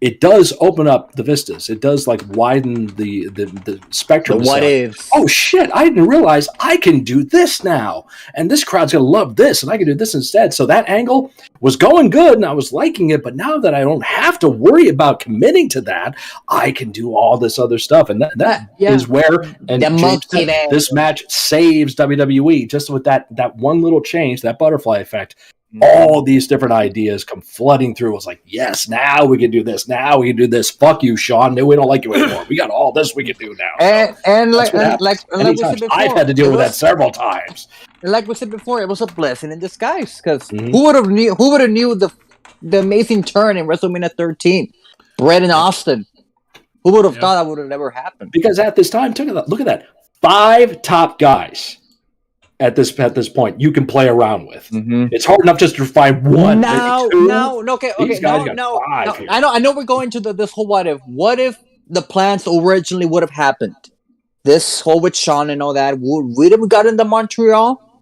it does open up the vistas. It does widen the spectrum. The what ifs. Oh shit! I didn't realize I can do this now, and this crowd's gonna love this, and I can do this instead. So that angle was going good, and I was liking it. But now that I don't have to worry about committing to that, I can do all this other stuff, and that is where this match saves WWE just with that one little change, that butterfly effect. All these different ideas come flooding through. It was like, yes, now we can do this. Now we can do this. Fuck you, Shawn. No, we don't like you anymore. We got all this we can do now. And like we said before, I've had to deal with that several times. Like we said before, it was a blessing in disguise, because who would have knew the amazing turn in WrestleMania 13, Bret and Austin? Who would have thought that would have never happened? Because at this time, look at that, 5 top guys. At this point, you can play around with. It's hard enough just to find one. No. I know we're going to this whole what if. What if the plans originally would have happened? This whole with Shawn and all that, would we have gotten to Montreal?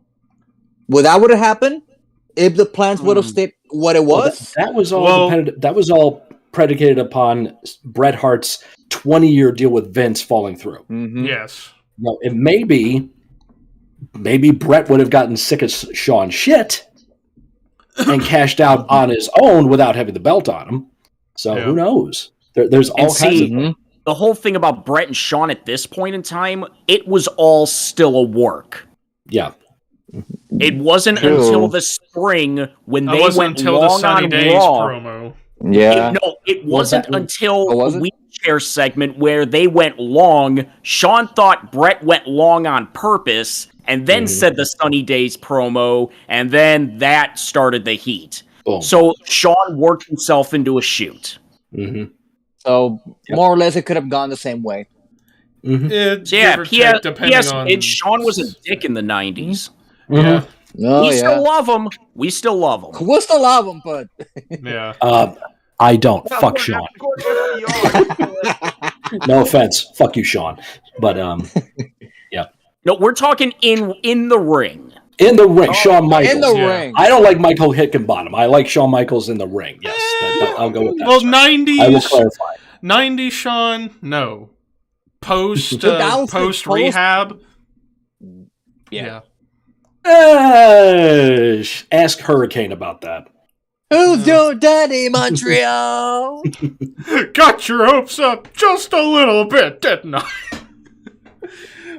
Would that have happened if the plans would have stayed what it was? That was all that was all predicated upon Bret Hart's 20-year deal with Vince falling through. Yes. No, it maybe Bret would have gotten sick of Shawn's shit and cashed out on his own without having the belt on him. So who knows? There's all kinds of... The whole thing about Bret and Shawn at this point in time, it was all still a work. Yeah. It wasn't until the spring when they went until long the Sunny on Days Raw. Promo. Yeah. It wasn't until the wheelchair segment where they went long. Shawn thought Bret went long on purpose, and then said the Sunny Days promo, and then that started the heat. Boom. So Shawn worked himself into a shoot. So more or less, it could have gone the same way. Shawn was a dick in the 90s. Yeah. Oh, We still love him. We still love him. We'll still love him, but I don't. Fuck Shawn. No offense. Fuck you, Shawn. But yeah. No, we're talking in the ring. In the ring, Shawn Michaels. In the ring. I don't like Michael Hickenbottom. I like Shawn Michaels in the ring. Yes, I'll go with that. Well, 90s. I will clarify. 90s Shawn, no. Post rehab. Yeah. Ask Hurricane about that. Who's your daddy, Montreal? Got your hopes up just a little bit, didn't I?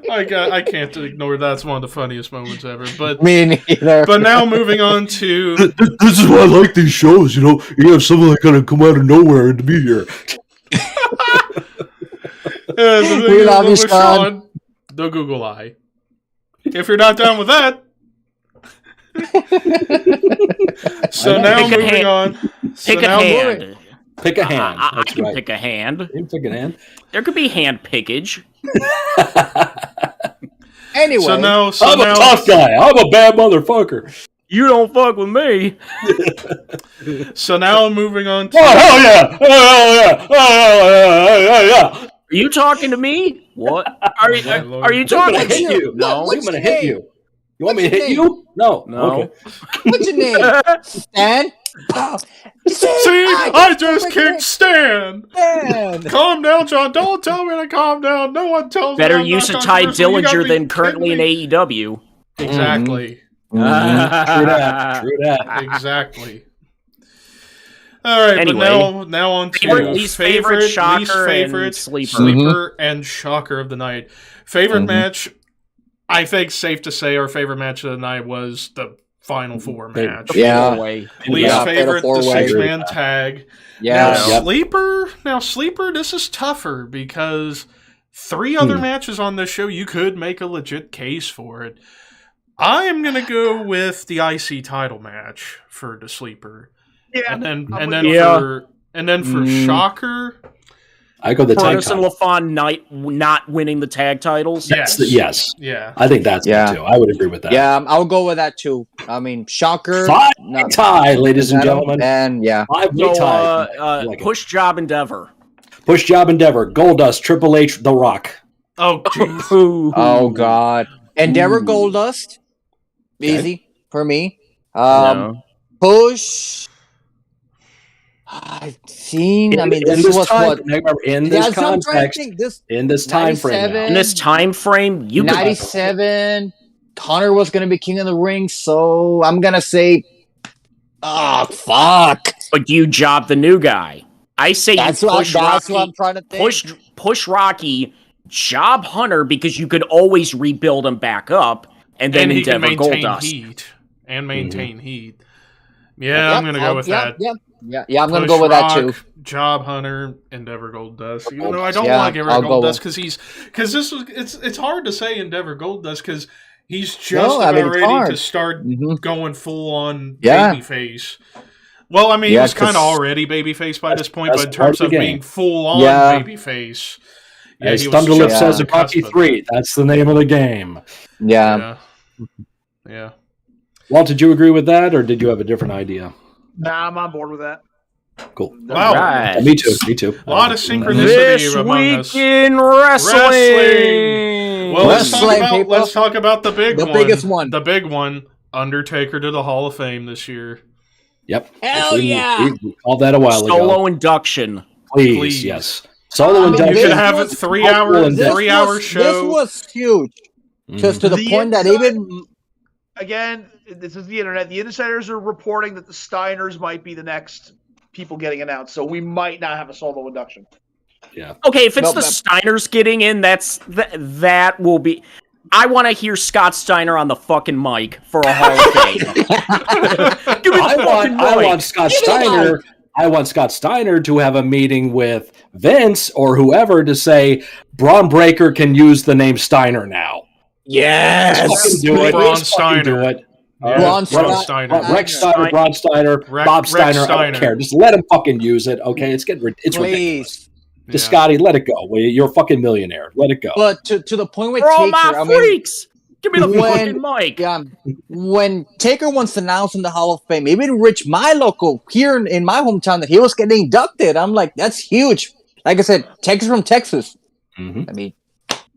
I can't ignore that's one of the funniest moments ever. But me neither. But now moving on to this is why I like these shows. You have someone that kind of come out of nowhere and be here. We love you, Shawn. The Google Eye. If you're not down with that. So now moving on. Pick a hand. Pick a hand. I can pick a hand. You can pick a hand. There could be hand pickage. Anyway, I'm a tough guy. I'm a bad motherfucker. You don't fuck with me. So now moving on to... Oh, hell yeah! Oh, hell yeah! Oh, hell yeah! Are you talking to me? What? Are you I'm talking gonna to hit me? you. No. I'm gonna hit you. You want me to hit you? No. No. Okay. what's your name? Stan? See, I just kicked Stan. Stan. Calm down, John. Don't tell me to calm down. No one tells Better me. I'm use not of Ty controversial. You gotta Dillinger be than currently in kidding me. AEW. Exactly. True that. True that. Exactly. All right, Anyway, but now on to favorite, least favorite, shocker, least favorite, and sleeper. sleeper, and shocker of the night. Favorite match, I think safe to say our favorite match of the night was the Final Four match. Yeah. Least Yeah, favorite, the four-way. six-man tag. Yeah. Now, sleeper, this is tougher because 3 other matches on this show, you could make a legit case for it. I am going to go with the IC title match for the sleeper. Yeah, And then for shocker, I go the tag Curtis and title. LaFon not winning the tag titles. Yes. Yeah. I think that's it too. I would agree with that. Yeah, I'll go with that too. I mean, shocker. Five tie, ladies and gentlemen. And yeah. Five-way So, tie. push job Endeavor. Push job Endeavor. Goldust. Triple H. The Rock. Oh, jeez. Oh God. Endeavor Goldust. Easy for me. Push. I've seen. I mean, this was what. Remember, in this context, in this time frame, now. In this time frame, you 97. Connor was gonna be king of the ring, so I'm gonna say, oh fuck. But you job the new guy. I say That's you what push Rocky. I'm trying to think. Push Rocky. Job Hunter because you could always rebuild him back up, and then he Endeavor can maintain Goldust. heat and maintain heat. Yeah, I'm gonna go with that. Yeah, I'm gonna go with that too. Job Hunter, Endeavor Goldust. Even though I Goldust, don't yeah, like Endeavor I'll go Goldust because it's hard to say Endeavor Goldust because he's just it's about ready hard. to start going full on Yeah. babyface. Well, I mean, he was kind of already babyface by this point, but in terms of being full on babyface, as Thunderlip says, Akaki 3. That's the name of the game. Yeah. Walt, did you agree with that, or did you have a different idea? Nah, I'm on board with that. Cool. Wow. Right. Me too. A lot of synchronicity This among week us. in wrestling. Well, Wrestling, let's talk about the big one. The biggest one. The big one. Undertaker to the Hall of Fame this year. Yep. Hell yeah. We called that a while ago. Solo induction. Please, yes. Solo I mean, induction. You could this have was- a 3-hour show. This was huge. Just to the point that even Again, this is the internet. The insiders are reporting that the Steiners might be the next people getting announced, so we might not have a solo induction. Yeah. Okay, if it's No, the Steiners getting in, that will be. I want to hear Scott Steiner on the fucking mic for a Hall of Fame. Give me the fucking mic. I want Scott Steiner. I want Scott Steiner to have a meeting with Vince or whoever to say Braun Breaker can use the name Steiner now. yes, Fucking do it. Braun Just fucking Steiner. do it. Braun Steiner. Rex Steiner, Braun Steiner, Bob Steiner. I don't care. Just let him fucking use it. Okay, it's ridiculous. please. Just Scotty, let it go. Will you? You're a fucking millionaire. Let it go. But to the point with For all Taker, my I mean, freaks. Give me the fucking mic. when Taker wants to announce in the Hall of Fame, even Rich, my local here in my hometown, that he was getting inducted, I'm like, that's huge. Like I said, Texas from Texas. Mm-hmm. I mean,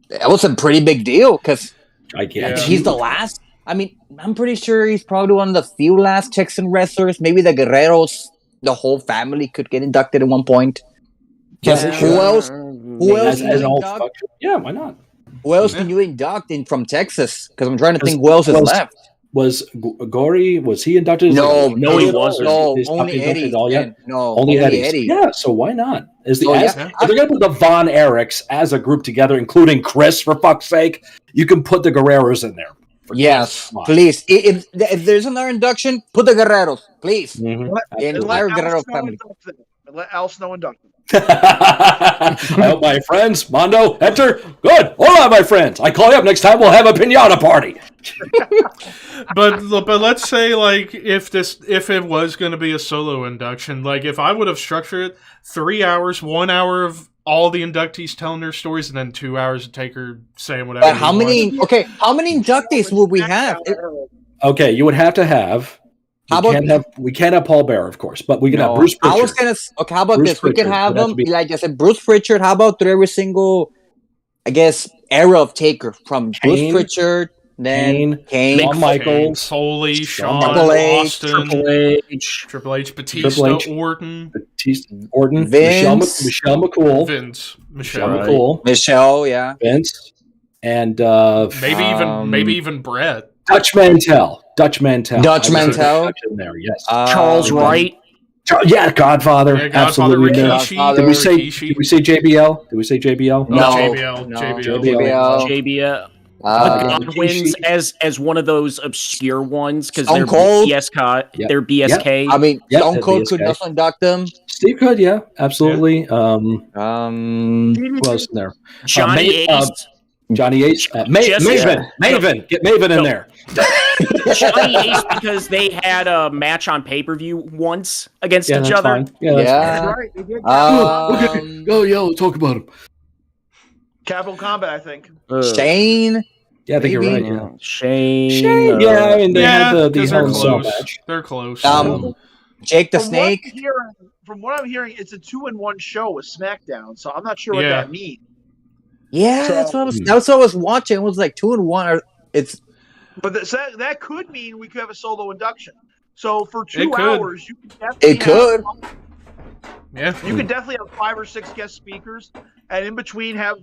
that was a pretty big deal because I guess he's the last. I mean, I'm pretty sure he's probably one of the few last Texan wrestlers. Maybe the Guerreros, the whole family could get inducted at one point. Because who else? Who else? As an old fucker. Yeah, why not? Who else can you induct in from Texas? Because I'm trying to think who else is left. Was Gory? Was he inducted? No, he wasn't. No, He's not only inducted Eddie. all yet? No, Only Eddie. Yeah, so why not? If they're going to put the Von Erichs as a group together, including Chris, for fuck's sake, you can put the Guerreros in there. Yes, please. If there's another induction, put the Guerreros, please. Mm-hmm. The entire Guerrero family. Let Al Snow induct them. I hope my friends, Mondo, enter. Good. Hola, my friends. I call you up next time. We'll have a pinata party. But let's say like if it was going to be a solo induction, like if I would have structured it 3 hours, 1 hour of all the inductees telling their stories, and then 2 hours of Taker saying whatever. But how many inductees will we have? Okay, you would have to have. How We can't have Paul Bearer, of course, but we can have Bruce Pritchard. I was gonna. Okay, how about Bruce this? We can Pritchard have would have them to be- like I said, Bruce Pritchard. How about through every single, I guess, era of Taker from Kane, Bruce Pritchard, then Kane, Shawn Michaels, Foley, Shawn, Triple H, Austin, Triple H, Batista, Triple H, Orton, Orton, Vince, Michelle McCool, Vince, Michelle Michelle, McCool, Michelle, yeah, Vince, and maybe even Brett. Dutch Mantel. Dutch Mantel. In there, yes. Charles Wright. Yeah, Godfather. Yeah, Godfather, Absolutely. Rikishi. Did we say Rikishi. JBL? No. JBL. Godwins as one of those obscure ones because they're Cold. They're BSK. I mean, Yep, Stone Cold BSK. could also induct them. Steve could, yeah, absolutely. Who else in there? Johnny Ace. Johnny Ace. Maven. Get Maven in there. Johnny Ace because they had a match on pay-per-view once against Yeah, each that's other. fine. Yeah, that's Yeah. That's right. They did. Oh, yeah, we'll talk about him. Capital Combat, I think. Shane. Yeah, I think you're Maybe. right. Yeah. Shane. Yeah, I mean, they had the 'cause they're Hell in a Cell close. match. They're close. Jake the From Snake. From what I'm hearing, it's a 2-in-1 show with SmackDown, so I'm not sure what Yeah. that means. Yeah, that's what I was watching. It was like 2-in-1. But that could mean we could have a solo induction. So for It 2 could. hours, you could definitely It could. Yeah. You could definitely have 5 or 6 guest speakers, and in between have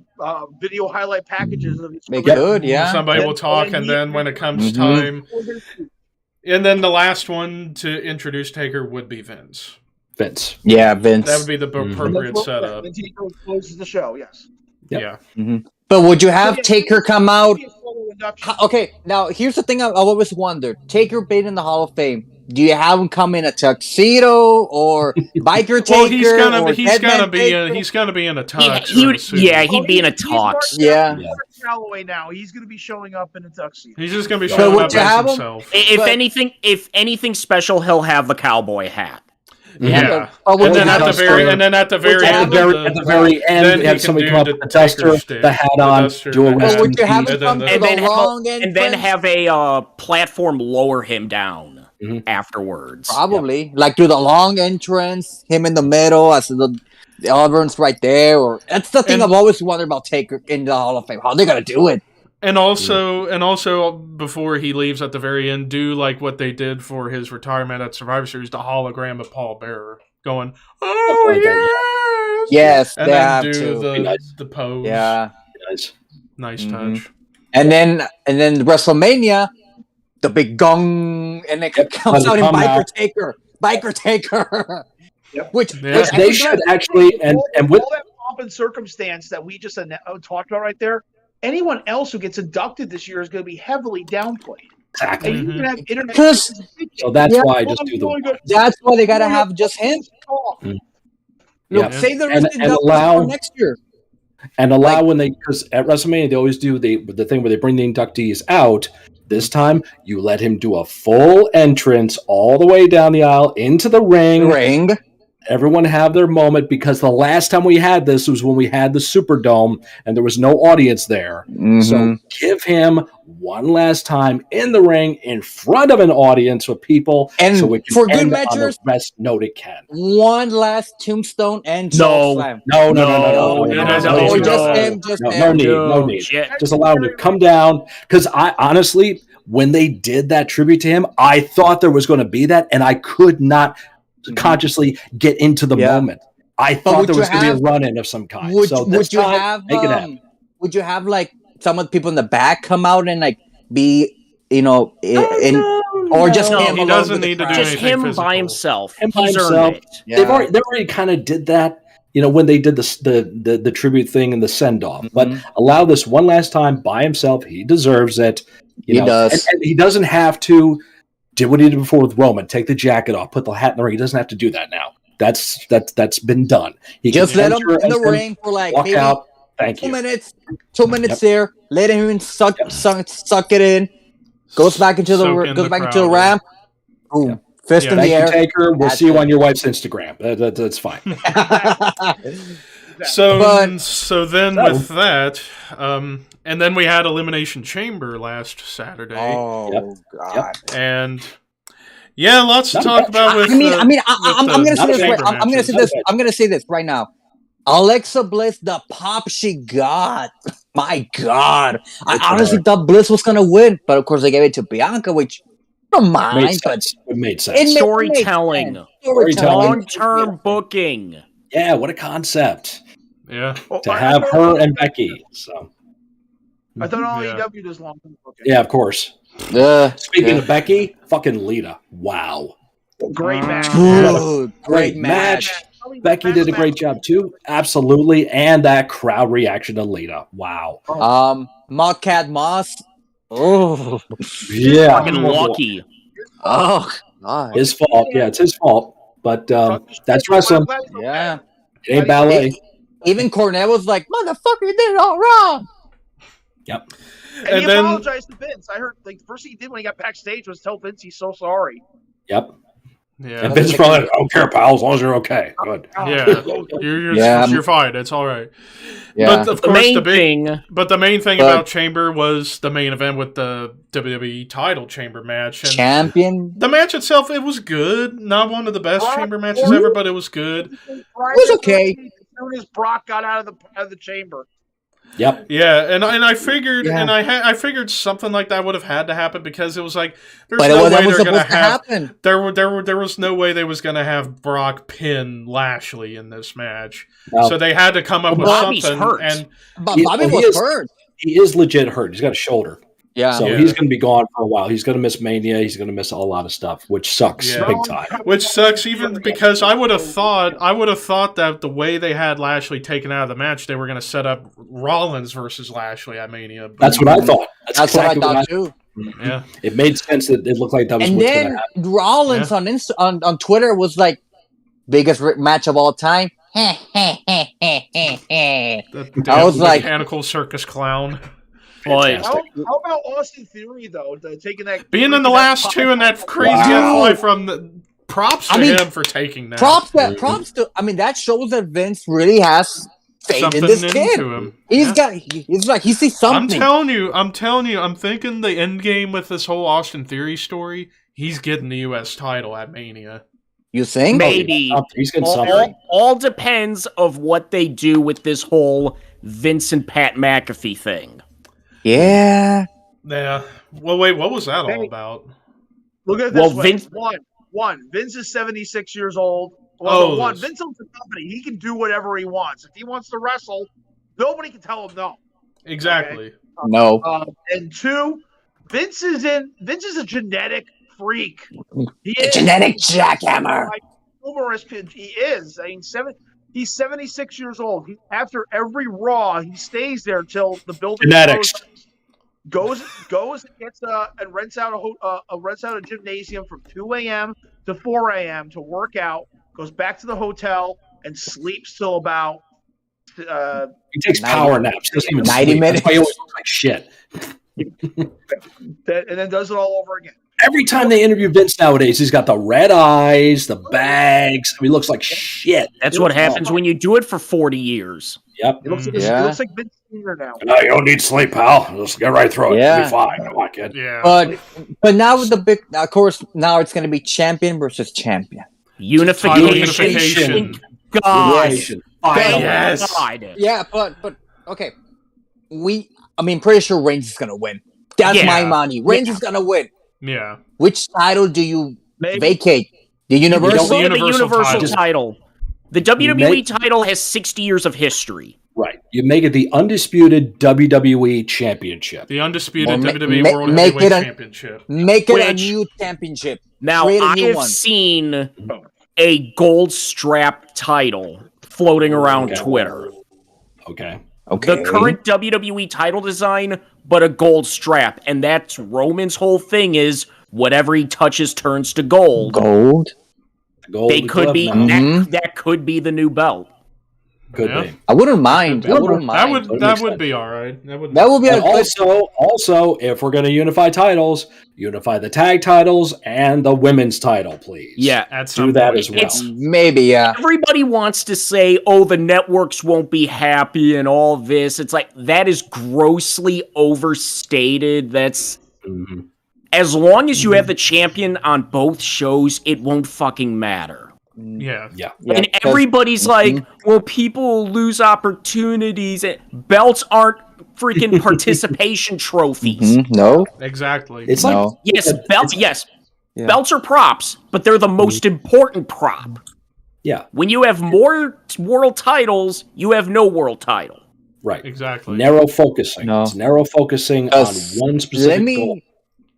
video highlight packages of each. They could, yeah. Somebody will talk, and then when it comes time, and then the last one to introduce Taker would be Vince. Vince. Yeah, Vince. That would be the appropriate setup. Vince closes the show. Yes. Yep. Yeah. But would you have Taker come out? Solo induction. Okay, now here's the thing I've always wondered. Taker being in the Hall of Fame. Do you have him come in a tuxedo or biker Taker? Well, he's gonna or be in a tux. He'd be in a tux. Yeah. Callaway now. He's going to be showing up in a tuxedo. He's just gonna be So showing would up you as have him? himself. If anything special, he'll have the cowboy hat. Yeah. Or would And then you at have the very At the very end, then we he have can somebody do come up the with the duster, Taker stick, the hat the on, duster, do a the rest hat. Or would you in have peace. him come to And the then long and then have a platform lower him down afterwards. Probably. Like do the long entrance, him in the middle, as the Auburn's right there. Or that's the thing And- I've always wondered about Taker in the Hall of Fame. How they gonna do it? And also, before he leaves at the very end, do like what they did for his retirement at Survivor Series, the hologram of Paul Bearer going, "Oh Something like that, yes, Yes, and they then have do to. the pose. Yeah. Nice Mhm. touch. And then WrestleMania, the big gong, and it comes out in come Biker out. Taker. Biker Taker. Yep. Which Yeah. They should actually, and with all that pomp and circumstance that we just talked about right there, anyone else who gets inducted this year is going to be heavily downplayed. exactly. And you can have internet. Because So that's Yeah. why I just do the that's why they gotta have just him. Mm. Look, Yeah. save the And- rest and allow- for next year. and allow when they, because at WrestleMania they always do the thing where they bring the inductees out. This time you let him do a full entrance all the way down the aisle into the ring. Everyone have their moment, because the last time we had this was when we had the Superdome and there was no audience there. So give him one last time in the ring in front of an audience with people, And so we can for good end on the measures, best note it can. one last tombstone and No. choke slam. No. Or just him, just No him. need, no need. Shit. Just allow him to come down. Because I honestly, when they did that tribute to him, I thought there was going to be that, and I could not consciously get into the moment. I thought would there you was going to be a have- run-in of some kind. Would, so would this you time, have make it happen. would you have like some of the people in the back come out and like be or just No, him he alone doesn't with the need to do crowd? Just anything him physical. by himself. Him by He's earned himself. it. Yeah. They already kind of did that, when they did the tribute thing and the send off. But allow this one last time by himself. He deserves it. He does. And he doesn't have to do what he did before with Roman. Take the jacket off, put the hat in the ring. He doesn't have to do that now. That's been done. He Just can let him enter in the and ring for like walk maybe out. Thank 2 you. minutes. 2 minutes Yep. there. Let him suck it in. Goes back into Soak in the crowd, ramp. Boom. yeah. Fist in Thank the you, air. Taker. We'll That's see you it. on your wife's Instagram. That's fine. So then with that, and then we had Elimination Chamber last Saturday, Oh God. and yeah, lots to Not a talk bad about with. I'm gonna say this. chamber I'm gonna matches. say this. I'm gonna say this right now. Alexa Bliss, the pop she got. My God. I honestly thought Bliss was gonna win, but of course they gave it to Bianca, which I don't mind, but It made sense. Storytelling. Long-term booking. Yeah, what a concept Yeah, to have her and Becky. So I thought all Yeah. AEW does long-term booking. yeah, of course. Speaking of Becky, fucking Lita. Wow. Great match. Dude, great match. Becky did a great job too. Absolutely. And that crowd reaction to Lita. Wow. Mudcat Moss. Oh, Yeah. Fucking lucky. oh, God. His fault. Yeah, it's his fault. But that's wrestling. Yeah. It ain't ballet. Even Cornette was like, "Motherfucker, you did it all wrong." Yep. And he then- apologized to Vince. I heard like the first thing he did when he got backstage was tell Vince he's so sorry. Yep. yeah, And Vince is probably like, I don't care, pal, as long as you're okay. Good. yeah. You're fine. It's all right. Yeah. But of The course, main the big thing. But the main thing about Chamber was the main event with the WWE title Chamber match. And Champion. the match itself, it was good. Not one of the best Chamber matches ever, but it was good. It was okay. As soon as Brock got out of the chamber. Yep. Yeah, and I figured, Yeah. and I figured something like that would have had to happen because it was like there's But no way that was they're gonna supposed to have. happen. There was no way they was gonna have Brock pin Lashley in this match, No. so they had to come up with Bobby's something. hurt. And But Bobby he was is- hurt. He is legit hurt. He's got a shoulder. Yeah. So Yeah. he's going to be gone for a while. He's going to miss Mania. He's going to miss a lot of stuff, which sucks Yeah. big time. which sucks even because I would have thought that the way they had Lashley taken out of the match, they were going to set up Rollins versus Lashley at Mania. But, That's what I thought. That's what I thought too. yeah. It made sense that it looked like that was And what's going to then happen. Rollins on Twitter was like, biggest match of all time. The I was like- mechanical circus clown. But How about Austin Theory though? Taking that Being in the last two and that crazy fly from the props to him for taking that. Props to. I mean, that shows that Vince really has faith something in this kid. into him. He's Yeah. got. He's like he sees I'm something. telling you, I'm thinking the end game with this whole Austin Theory story, he's getting the US title at Mania. You think? maybe He's getting something. all depends of what they do with this whole Vince and Pat McAfee thing. Yeah. Yeah. Well, wait, what was that all about? Look at it this Well, way. Vince- One. Vince is 76 years old. Oh, One. this- Vince owns the company. He can do whatever he wants. If he wants to wrestle, nobody can tell him no. Exactly. No. And two, Vince is a genetic freak. He A is genetic jackhammer. like numerous. He is. I mean, he's 76 years old. After every Raw, he stays there till the building Genetics. goes and gets and rents out a gymnasium from 2 a.m. to 4 a.m. to work out. Goes back to the hotel and sleeps till about. He takes 90 power naps. He doesn't even 90 sleep. minutes. That's why he always looks like shit. And then does it all over again. Every time they interview Vince nowadays, he's got the red eyes, the bags. I mean, he looks like shit. That's what happens when you do it for 40 years. Yep. It looks, Yeah. it looks like Vince Sr. now. No, you don't need sleep, pal. Just get right through it. Yeah. You'll be fine. Come on, kid. Yeah. But now with the big, of course, now it's going to be champion versus champion. Unification. God. Unification. Yes. God. Yeah, but okay. Pretty sure Reigns is going to win. That's Yeah. my money. Reigns is going to win. Yeah. Which title do you Maybe. vacate? The Just Universal? go to the Universal Universal title. The WWE Make- title has 60 years of history. Right. You make it the undisputed WWE Championship. The undisputed Or WWE ma- World make Heavyweight it a- Championship. Make it a Which- new championship. Now, Create a I new have one. seen a gold strap title floating around Okay. Twitter. Okay. Okay. The current WWE title design, but a gold strap. And that's Roman's whole thing is whatever he touches turns to gold. Gold. Gold They could glove be now. that could be the new belt. Could Yeah. be. I wouldn't mind. I wouldn't That mind. would be all right. That would be a And also, if we're going to unify titles, unify the tag titles and the women's title, please. Yeah, at some do that point. as well. Maybe, yeah. Everybody wants to say, "Oh, the networks won't be happy," and all this. It's like that is grossly overstated. That's as long as you have the champion on both shows, it won't fucking matter. Yeah. And everybody's like, well, people lose opportunities. Belts aren't freaking participation trophies. No. Exactly. It's No. like Yes, Yeah. belts are props, but they're the most important prop. yeah, When you have more world titles, you have no world title. right. exactly. Narrow focusing. No. It's narrow focusing on one specific goal.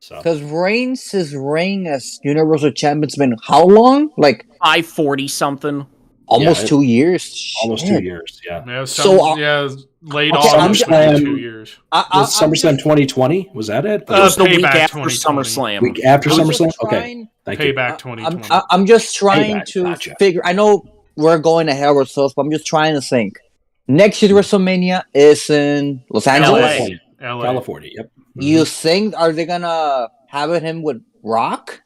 So Because Reigns' reign as Universal Champion's been how long? Like 540 something. almost 2 years. almost Shit. 2 years. Yeah. Yeah. So, Late okay, August I'm would be just- 2 years. Was SummerSlam 2020? Was that it? It was the week Payback after 2020. SummerSlam. Week after I'm just SummerSlam? Okay. trying- Thank you. Payback 2020. I'm just trying Payback, to gotcha. figure. I know we're going ahead of ourselves, but I'm just trying to think. Next year's WrestleMania is in Los Angeles. California. LA. California. Yep. You think are they gonna have him with Rock?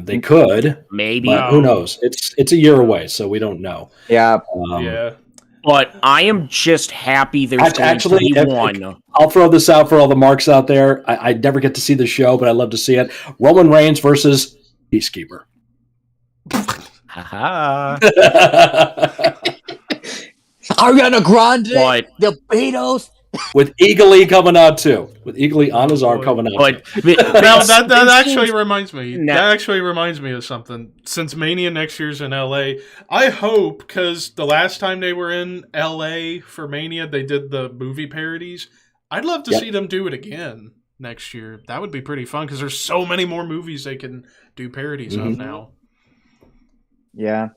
They could, Maybe. but who knows? It's a year away, so we don't know. Yeah. Yeah. But I am just happy there's Actually, going to be one. I'll throw this out for all the marks out there. I never get to see the show, but I love to see it. Roman Reigns versus Peacekeeper. Haha. Ariana Grande, But the Beatles. With Eagle E coming out too. With Eagle E on his arm coming out. but too. Now that Vince actually seems- reminds me. No. That actually reminds me of something. Since Mania next year's in LA, I hope because the last time they were in LA for Mania, they did the movie parodies. I'd love to Yep. see them do it again next year. That would be pretty fun because there's so many more movies they can do parodies of now. Yeah.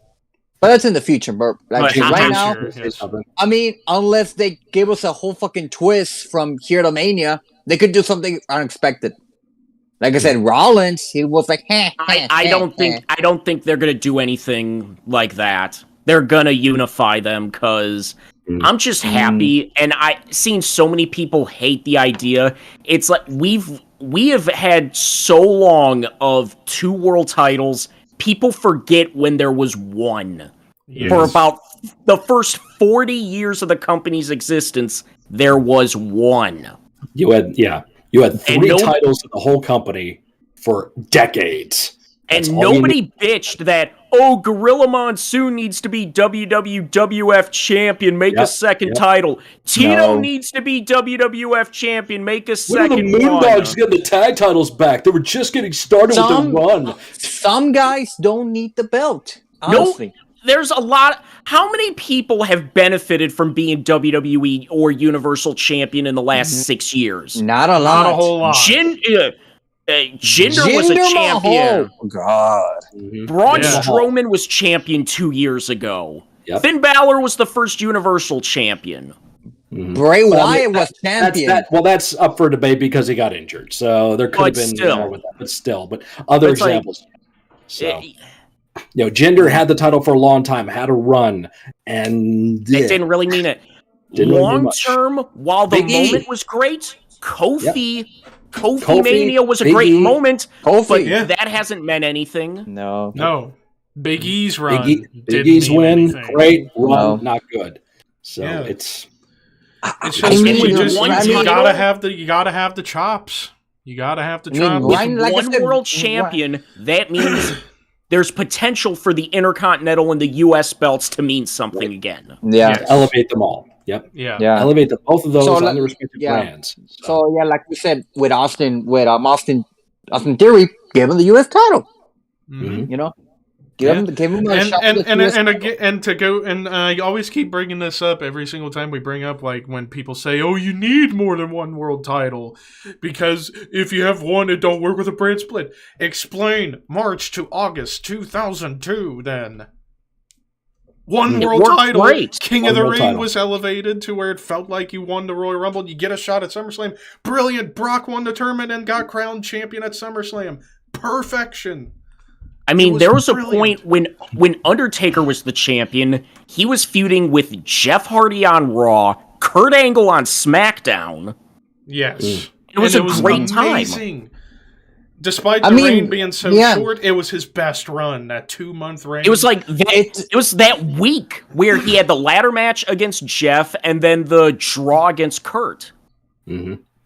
But that's in the future, but like But right I'm now, sure. Say Yes. something. I mean, unless they give us a whole fucking twist from here to Mania, they could do something unexpected. Like I said, Rollins, he was like, I don't think they're gonna do anything like that. They're gonna unify them because I'm just happy, and I seen so many people hate the idea. It's like we have had so long of 2 world titles. People forget when there was one. Yes. For about the first 40 years of the company's existence, there was one. You had 3 no- titles in the whole company for decades. That's And all you nobody bitched that, oh, Gorilla Monsoon needs to be WWF champion, make a Yep, second yep. title. Tito No. needs to be WWF champion, make a When are the second Moondogs one. getting the tag titles back? They were just getting started with Some- their run. Some guys don't need the belt. Honestly. There's a lot. How many people have benefited from being WWE or Universal champion in the last 6 years? Not a lot. Not a whole lot. Jinder was a Jinder champion. Mahal. God. Braun Yeah. Strowman was champion 2 years ago. Yep. Finn Balor was the first Universal champion. Bray But I Wyatt mean, was champion. that's up for debate because he got injured. So there could have But been still. more with that. But still, but other It's like- examples. So It, Jinder had the title for a long time, had a run, and it didn't really mean it. Didn't really do Long much. term, while the Big E. moment was great, Kofi Kofi, Mania was a Big great E. moment, Kofi. but Yeah. that hasn't meant anything. No. No. Big E's run. Big didn't E's mean win, anything. great run, No. not good. So Yeah. it's It's I just mean, you just one you title- gotta have the chops. You gotta have the I mean, chops. right- like I One said, world right. champion, that means there's potential for the Intercontinental and the US belts to mean something again. Yeah. Yes. elevate them all. Yep, Yeah. Yeah. elevate both of those So, on like- their respective yeah. brands. So yeah, like we said with Austin Theory, give him the U.S. title. Mhm. You know, give him a shot. And at the US title. again, and to go and I always keep bringing this up every single time we bring up like when people say, "Oh, you need more than one world title because if you have one, it don't work with a brand split." Explain March to August 2002. Then one It world worked title, great. King One of the world Ring title. was elevated to where it felt like you won the Royal Rumble. You get a shot at SummerSlam. Brilliant. Brock won the tournament and got crowned champion at SummerSlam. Perfection. I mean, was there was a brilliant. point when Undertaker was the champion, he was feuding with Jeff Hardy on Raw, Kurt Angle on SmackDown. Yes. It was And a great time. amazing. Despite I the mean, reign being so yeah. short, it was his best run, that 2-month reign. It was like that. It was that week where he had the ladder match against Jeff and then the draw against Kurt.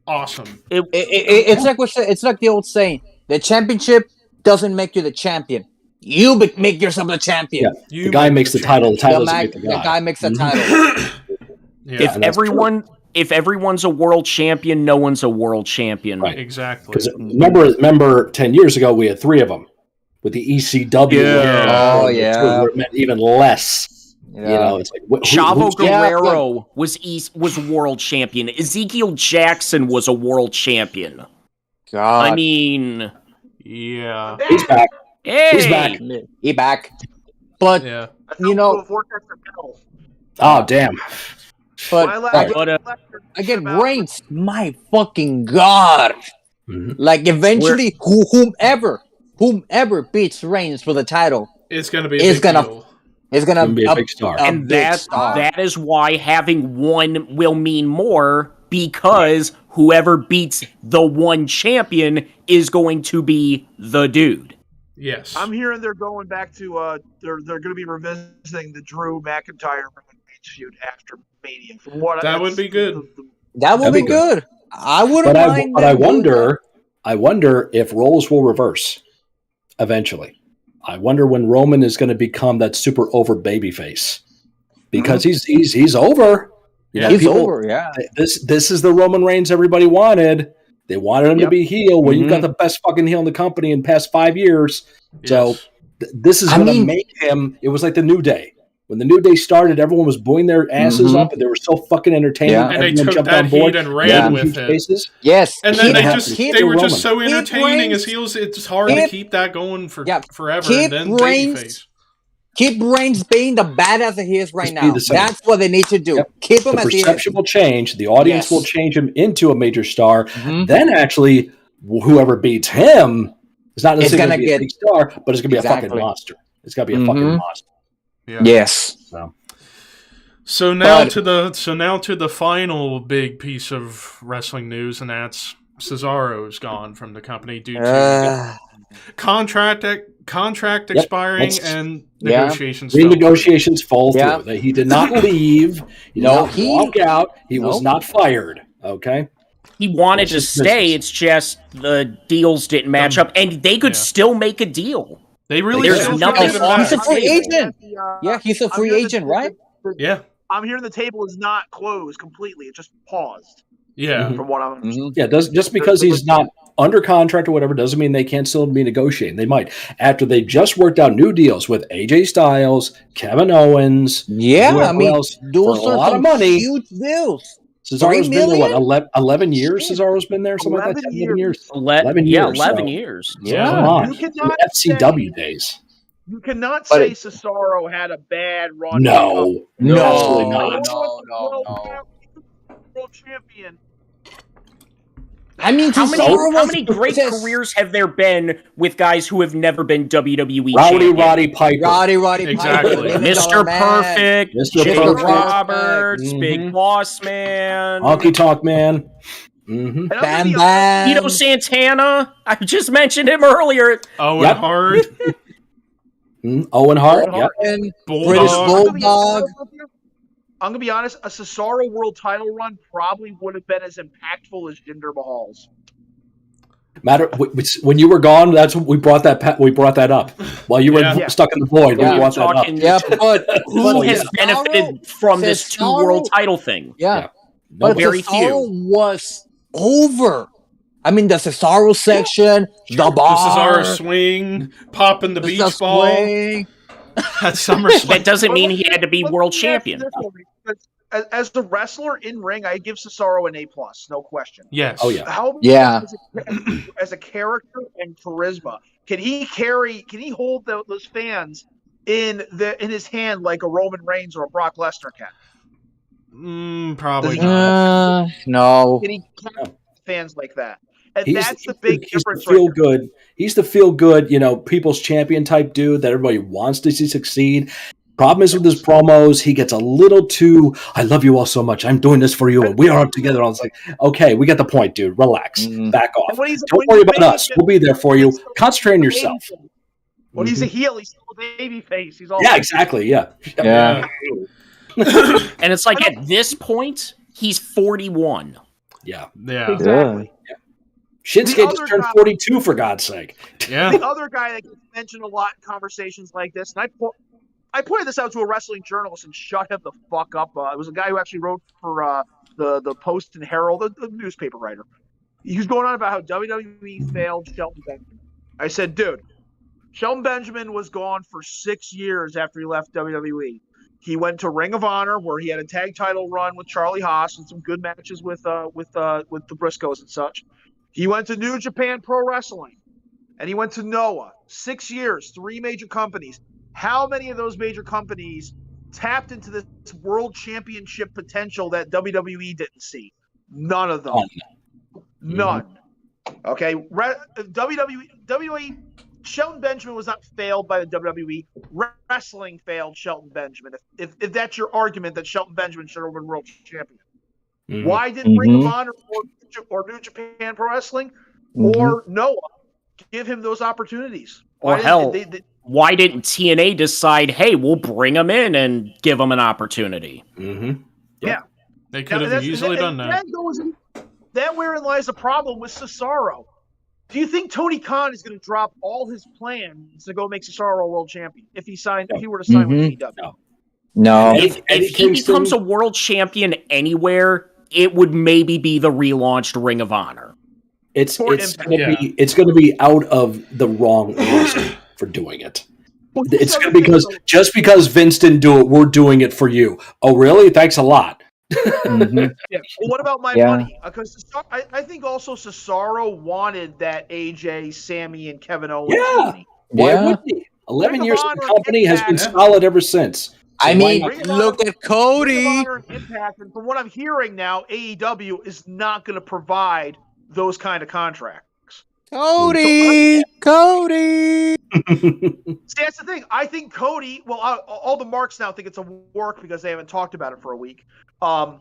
awesome. It's like it's like the old saying: the championship doesn't make you the champion. You make yourself the champion. Yeah. The guy makes the title. The title doesn't make the guy. The guy makes the title. Yeah, If everyone's a world champion, no one's a world champion. Right. exactly. Because remember, 10 years ago we had 3 of them with the ECW. Yeah. Oh, yeah. Where it meant even less. Yeah. You know, it's like Chavo who's- Guerrero was world champion. Ezekiel Jackson was a world champion. God, I mean, Yeah. he's back. hey, He's back. he back. But Yeah. you know, Oh, damn. but again, Reigns, my fucking God! Like eventually, whomever beats Reigns for the title It's going to be a is big gonna deal. is gonna be a big star. and big that star. that is why having one will mean more, because whoever beats the one champion is going to be the dude. Yes. I'm hearing they're going back to they're going to be revisiting the Drew McIntyre Roman Reigns feud after Mania. From what That would be good. That would be good. I wouldn't But mind. I them doing that. wonder if roles will reverse eventually. I wonder when Roman is going to become that super over babyface, because he's over. You know, He's people- over. Yeah. This is the Roman Reigns everybody wanted. They wanted him to be heel. Well, you've got the best fucking heel in the company in the past 5 years. So Yes. this is going to make him. It was like the New Day. When the New Day started, everyone was booing their asses up, and they were so fucking entertaining. Yeah. And they Everyone took jumped that on board. heat and ran with huge it. faces. Yes. And then Keep- they were Roman. just so entertaining Reigns- as heels. It's hard to keep- keep that going for Yeah. forever. Keep And then Reigns- babyface. Keep Reigns being the badass that he is right Just be now. the same. That's what they need to do. Yep. Keep him The as he is. perception will change. The audience Yes. will change him into a major star. Mhm. Then actually, whoever beats him is not necessarily gonna going to be a get- big star, but it's going to be a fucking Exactly. monster. It's got to be a fucking Mhm. monster. Yeah. Yes. So now But- to the final big piece of wrestling news, and that's Cesaro's gone from the company due to contract expiring that's- and Yeah. negotiations. fell Renegotiations fall through. Yeah. That he did not leave. He did No, not he- walk out. He was Nope. not fired. Okay. He wanted It's to just stay. business. It's just the deals didn't match up, and they could Yeah. still make a deal. They really There's still nothing think on He's about a it. free agent. Yeah, he's a I'm free hearing agent, the- right? Yeah. I'm hearing the table is not closed completely. It just paused. Yeah. From what I'm Yeah. Just because he's not under contract or whatever doesn't mean they can't still be negotiating. They might, after they just worked out new deals with AJ Styles, Kevin Owens. Yeah, whoever I mean, else, those for a are lot some of money. huge deals. Cesaro's $3 been there, million? what, 11 years? Cesaro's been there, something like that. 11 11 years. 11 years, 11 so- years. Come Yeah. on. You From cannot FCW days. You cannot But say it- Cesaro had a bad run. No. No, Absolutely not. World champion. I mean, How many Cesaro great was- careers have there been with guys who have never been WWE Rowdy champion? Roddy Piper. Roddy Exactly. Piper, $1 million Mr. man. Perfect, Mr. Jake Perfect. Roberts, Mhm. Big Boss Man, Honky Tonk Man. hmm And I'm Bam gonna be honest, Bam. Tito Santana. I just mentioned him earlier. Owen Yep. Hart, Owen Hart. Yep. And Bulldog. British I'm gonna be Bulldog. honest with you. I'm gonna be honest. A Cesaro world title run probably would have been as impactful as Jinder Mahal's. When you were gone, that's what we brought that. We brought that up while you were Yeah. stuck in the void. Yeah. We brought that up. Talking Yeah, but who has Cesaro- benefited from this two Cesaro- world title thing? Yeah, No, but very Cesaro was over. I mean, the Cesaro section, the bar, The Cesaro swing, popping the beach the ball swing. at SummerSlam. That doesn't mean he had to be Let world me ask champion. this one, because as the wrestler in ring, I give Cesaro an A+, no question. Yes. Oh, yeah. How Yeah. as a character and charisma, can he hold those fans in his hand like a Roman Reigns or a Brock Lesnar can? Probably not. No. Can he catch fans like that? And that's the big difference. He's the feel good. He's the feel good, people's champion type dude that everybody wants to see succeed. Problem is with his promos, he gets a little too, I love you all so much. I'm doing this for you. And we are together. I was like, okay, we get the point, dude. Relax. Back off. Don't worry about us. We'll be there for you. Concentrate on yourself. When he's a heel, he's still a baby face. He's all exactly. Yeah. And it's like at this point, he's 41. Yeah. Exactly. Yeah. Shinsuke just turned 42, for God's sake. Yeah. The other guy that gets mentioned a lot in conversations like this, and I pointed this out to a wrestling journalist and shut him the fuck up. It was a guy who actually wrote for the Post and Herald, the newspaper writer. He was going on about how WWE failed Shelton Benjamin. I said, dude, Shelton Benjamin was gone for 6 years after he left WWE. He went to Ring of Honor, where he had a tag title run with Charlie Haas and some good matches with the Briscoes and such. He went to New Japan Pro Wrestling, and he went to Noah. 6 years, 3 major companies. How many of those major companies tapped into this world championship potential that WWE didn't see? None of them. None. Okay. WWE, Shelton Benjamin was not failed by the WWE. Wrestling failed Shelton Benjamin. If that's your argument that Shelton Benjamin should have been world champion. Why didn't Ring of Honor or New Japan Pro Wrestling or Noah give him those opportunities? Why didn't TNA decide, hey, we'll bring him in and give him an opportunity? Yeah. They could have easily done that. That wherein lies the problem with Cesaro. Do you think Tony Khan is going to drop all his plans to go make Cesaro a world champion if he were to sign with AEW? No. If he becomes a world champion anywhere, it would maybe be the relaunched Ring of Honor. It's going to be out of the wrong reason for doing it. It's going to be just because Vince didn't do it, we're doing it for you. Oh, really? Thanks a lot. Well, what about my money? Because I think also Cesaro wanted that AJ, Sammy, and Kevin Owens money. Why would he? 11 years of the company has been solid ever since. I mean, look at Cody. Impact, and from what I'm hearing now, AEW is not going to provide those kind of contracts. Cody! See, that's the thing. I think Cody, all the marks now think it's a work because they haven't talked about it for a week. I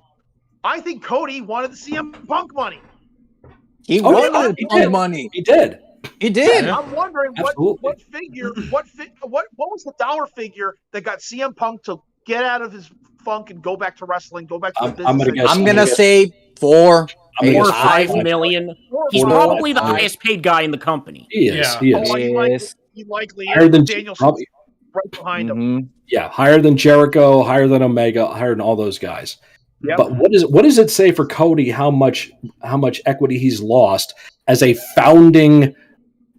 think Cody wanted the CM Punk money. He wanted Punk money. He did. Yeah. I'm wondering what was the dollar figure that got CM Punk to get out of his funk and go back to wrestling, go back to the business. I'm going to say 4 or 5 million. He's probably the highest paid guy in the company. He is. He is. He likely higher than Danielson right behind him. Yeah, higher than Jericho, higher than Omega, higher than all those guys. Yep. But what does it say for Cody how much equity he's lost as a founding?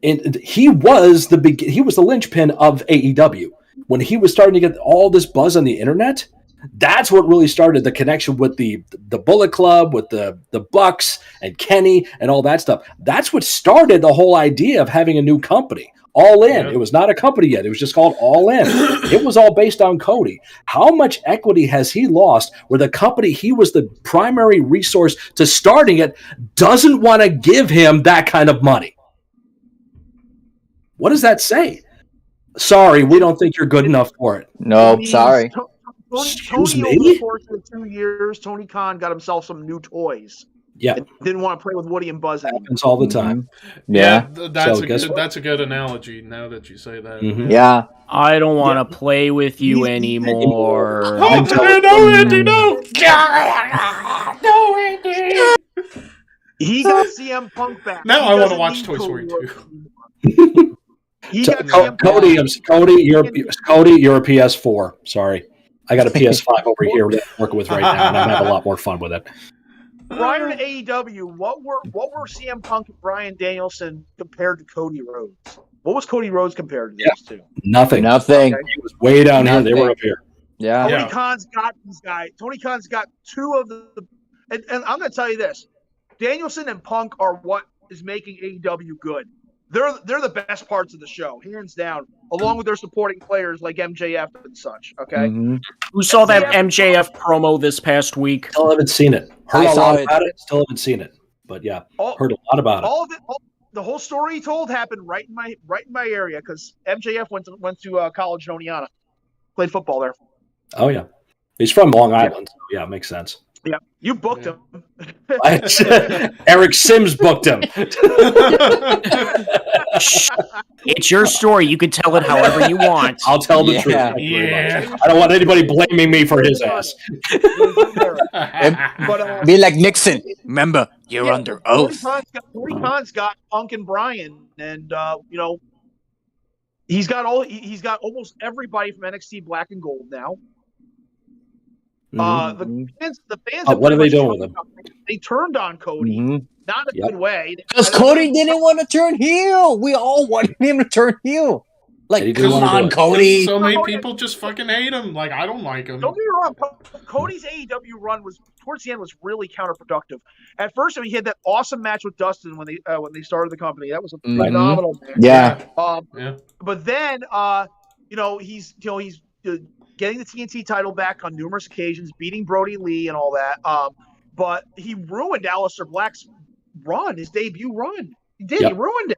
He was the linchpin of AEW when he was starting to get all this buzz on the internet. That's what really started the connection with the Bullet Club, with the Bucks and Kenny and all that stuff. That's what started the whole idea of having a new company. All In. Yeah. It was not a company yet. It was just called All In. It was all based on Cody. How much equity has he lost where the company he was the primary resource to starting it doesn't want to give him that kind of money? What does that say? Sorry, we don't think you're good enough for it. No, sorry. Tony over the course of 2 years, Tony Khan got himself some new toys. Yeah, didn't want to play with Woody and Buzz anymore. Happens all the time. Yeah, that's a good analogy. Now that you say that, yeah, I don't want to play with you anymore. No, Andy, no! No, Andy! He got CM Punk back. Now I want to watch Toy Story 2. Cody, you're a PS4. Sorry, I got a PS5 over here that I'm working with right now, and I'm having a lot more fun with it. Prior to AEW, what were CM Punk and Bryan Danielson compared to Cody Rhodes? What was Cody Rhodes compared to these two? Nothing. Okay. He was way down here. They were up here. Yeah. Tony Khan's got these guys. Tony Khan's got 2 of the and I'm going to tell you this. Danielson and Punk are what is making AEW good. They're the best parts of the show, hands down, along with their supporting players like MJF and such. Okay, Who saw that MJF promo this past week? Still haven't seen it. Heard I a saw lot it. about it. Still haven't seen it. But yeah, heard a lot about it. All of it. The whole story he told happened right in my area because MJF went to college in Oneonta, played football there. Oh yeah, he's from Long Island. So yeah, it makes sense. Yeah, you booked him. Eric Sims booked him. It's your story. You can tell it however you want. I'll tell the truth. Yeah. I don't want anybody blaming me for his ass. Be like Nixon. Remember, you're under oath. Tony Khan's got Punk and Bryan, and he's got almost everybody from NXT Black and Gold now. The fans. What are they doing with him? They turned on Cody, not in a good way. Because Cody didn't want to turn heel. We all wanted him to turn heel. Like, come on, Cody. So many people just fucking hate him. Like, I don't like him. Don't get me wrong. Cody's AEW run towards the end was really counterproductive. At first, he had that awesome match with Dustin when they started the company. That was a phenomenal match. Yeah. But then, he's getting the TNT title back on numerous occasions, beating Brody Lee and all that. But he ruined Aleister Black's run, his debut run. He did. He ruined it.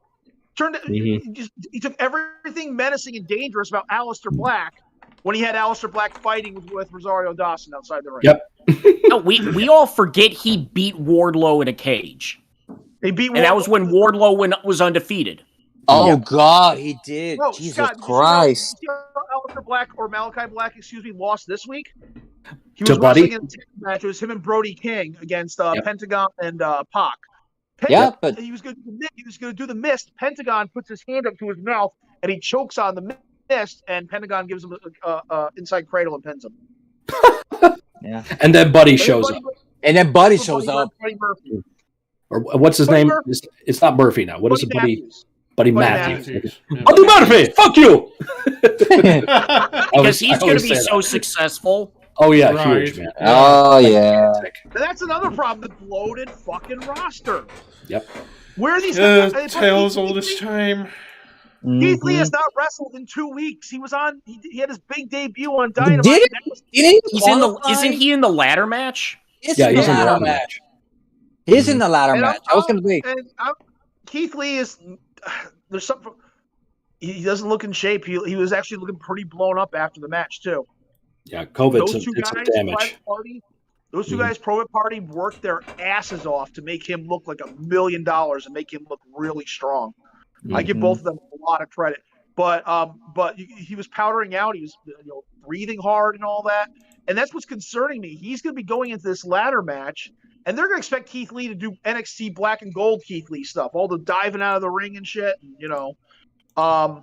He took everything menacing and dangerous about Aleister Black when he had Aleister Black fighting with Rosario Dawson outside the ring. No, we all forget he beat Wardlow in a cage. He beat Wardlow. And that was when Wardlow was undefeated. Oh, God, he did. No, Jesus Scott, Christ. Did you know Aleister Black, or Malachi Black, lost this week? He To was Buddy? wrestling in a tag match. It was him and Brody King against Pentagon and Pac. But he was going to do the mist. Pentagon puts his hand up to his mouth and he chokes on the mist, and Pentagon gives him a inside cradle and pins him. And then Buddy shows up. And then Buddy shows up. Buddy Murphy. Or what's his name? Murphy. It's not Murphy now. What is it, Buddy? Matthews. Buddy Matthews. Yeah. Buddy Murphy, fuck you! Because he's going to be so successful. Oh yeah, Right. huge, man. Oh, yeah. And that's another problem, the bloated fucking roster. Yep. Where are these guys? Tales old as time. Keith Lee has not wrestled in 2 weeks. He was on. He had his big debut on Dynamite. Isn't he in the ladder match? Yeah, he's in the ladder match. He's in the ladder match. I was going to be. Keith Lee is. There's something. He doesn't look in shape. He was actually looking pretty blown up after the match too. Yeah, COVID's Those two did some guys, damage. Those two guys, Private Party, worked their asses off to make him look like $1 million and make him look really strong. I give both of them a lot of credit. But he was powdering out. He was breathing hard and all that. And that's what's concerning me. He's going to be going into this ladder match, and they're going to expect Keith Lee to do NXT Black and Gold Keith Lee stuff, all the diving out of the ring and shit. I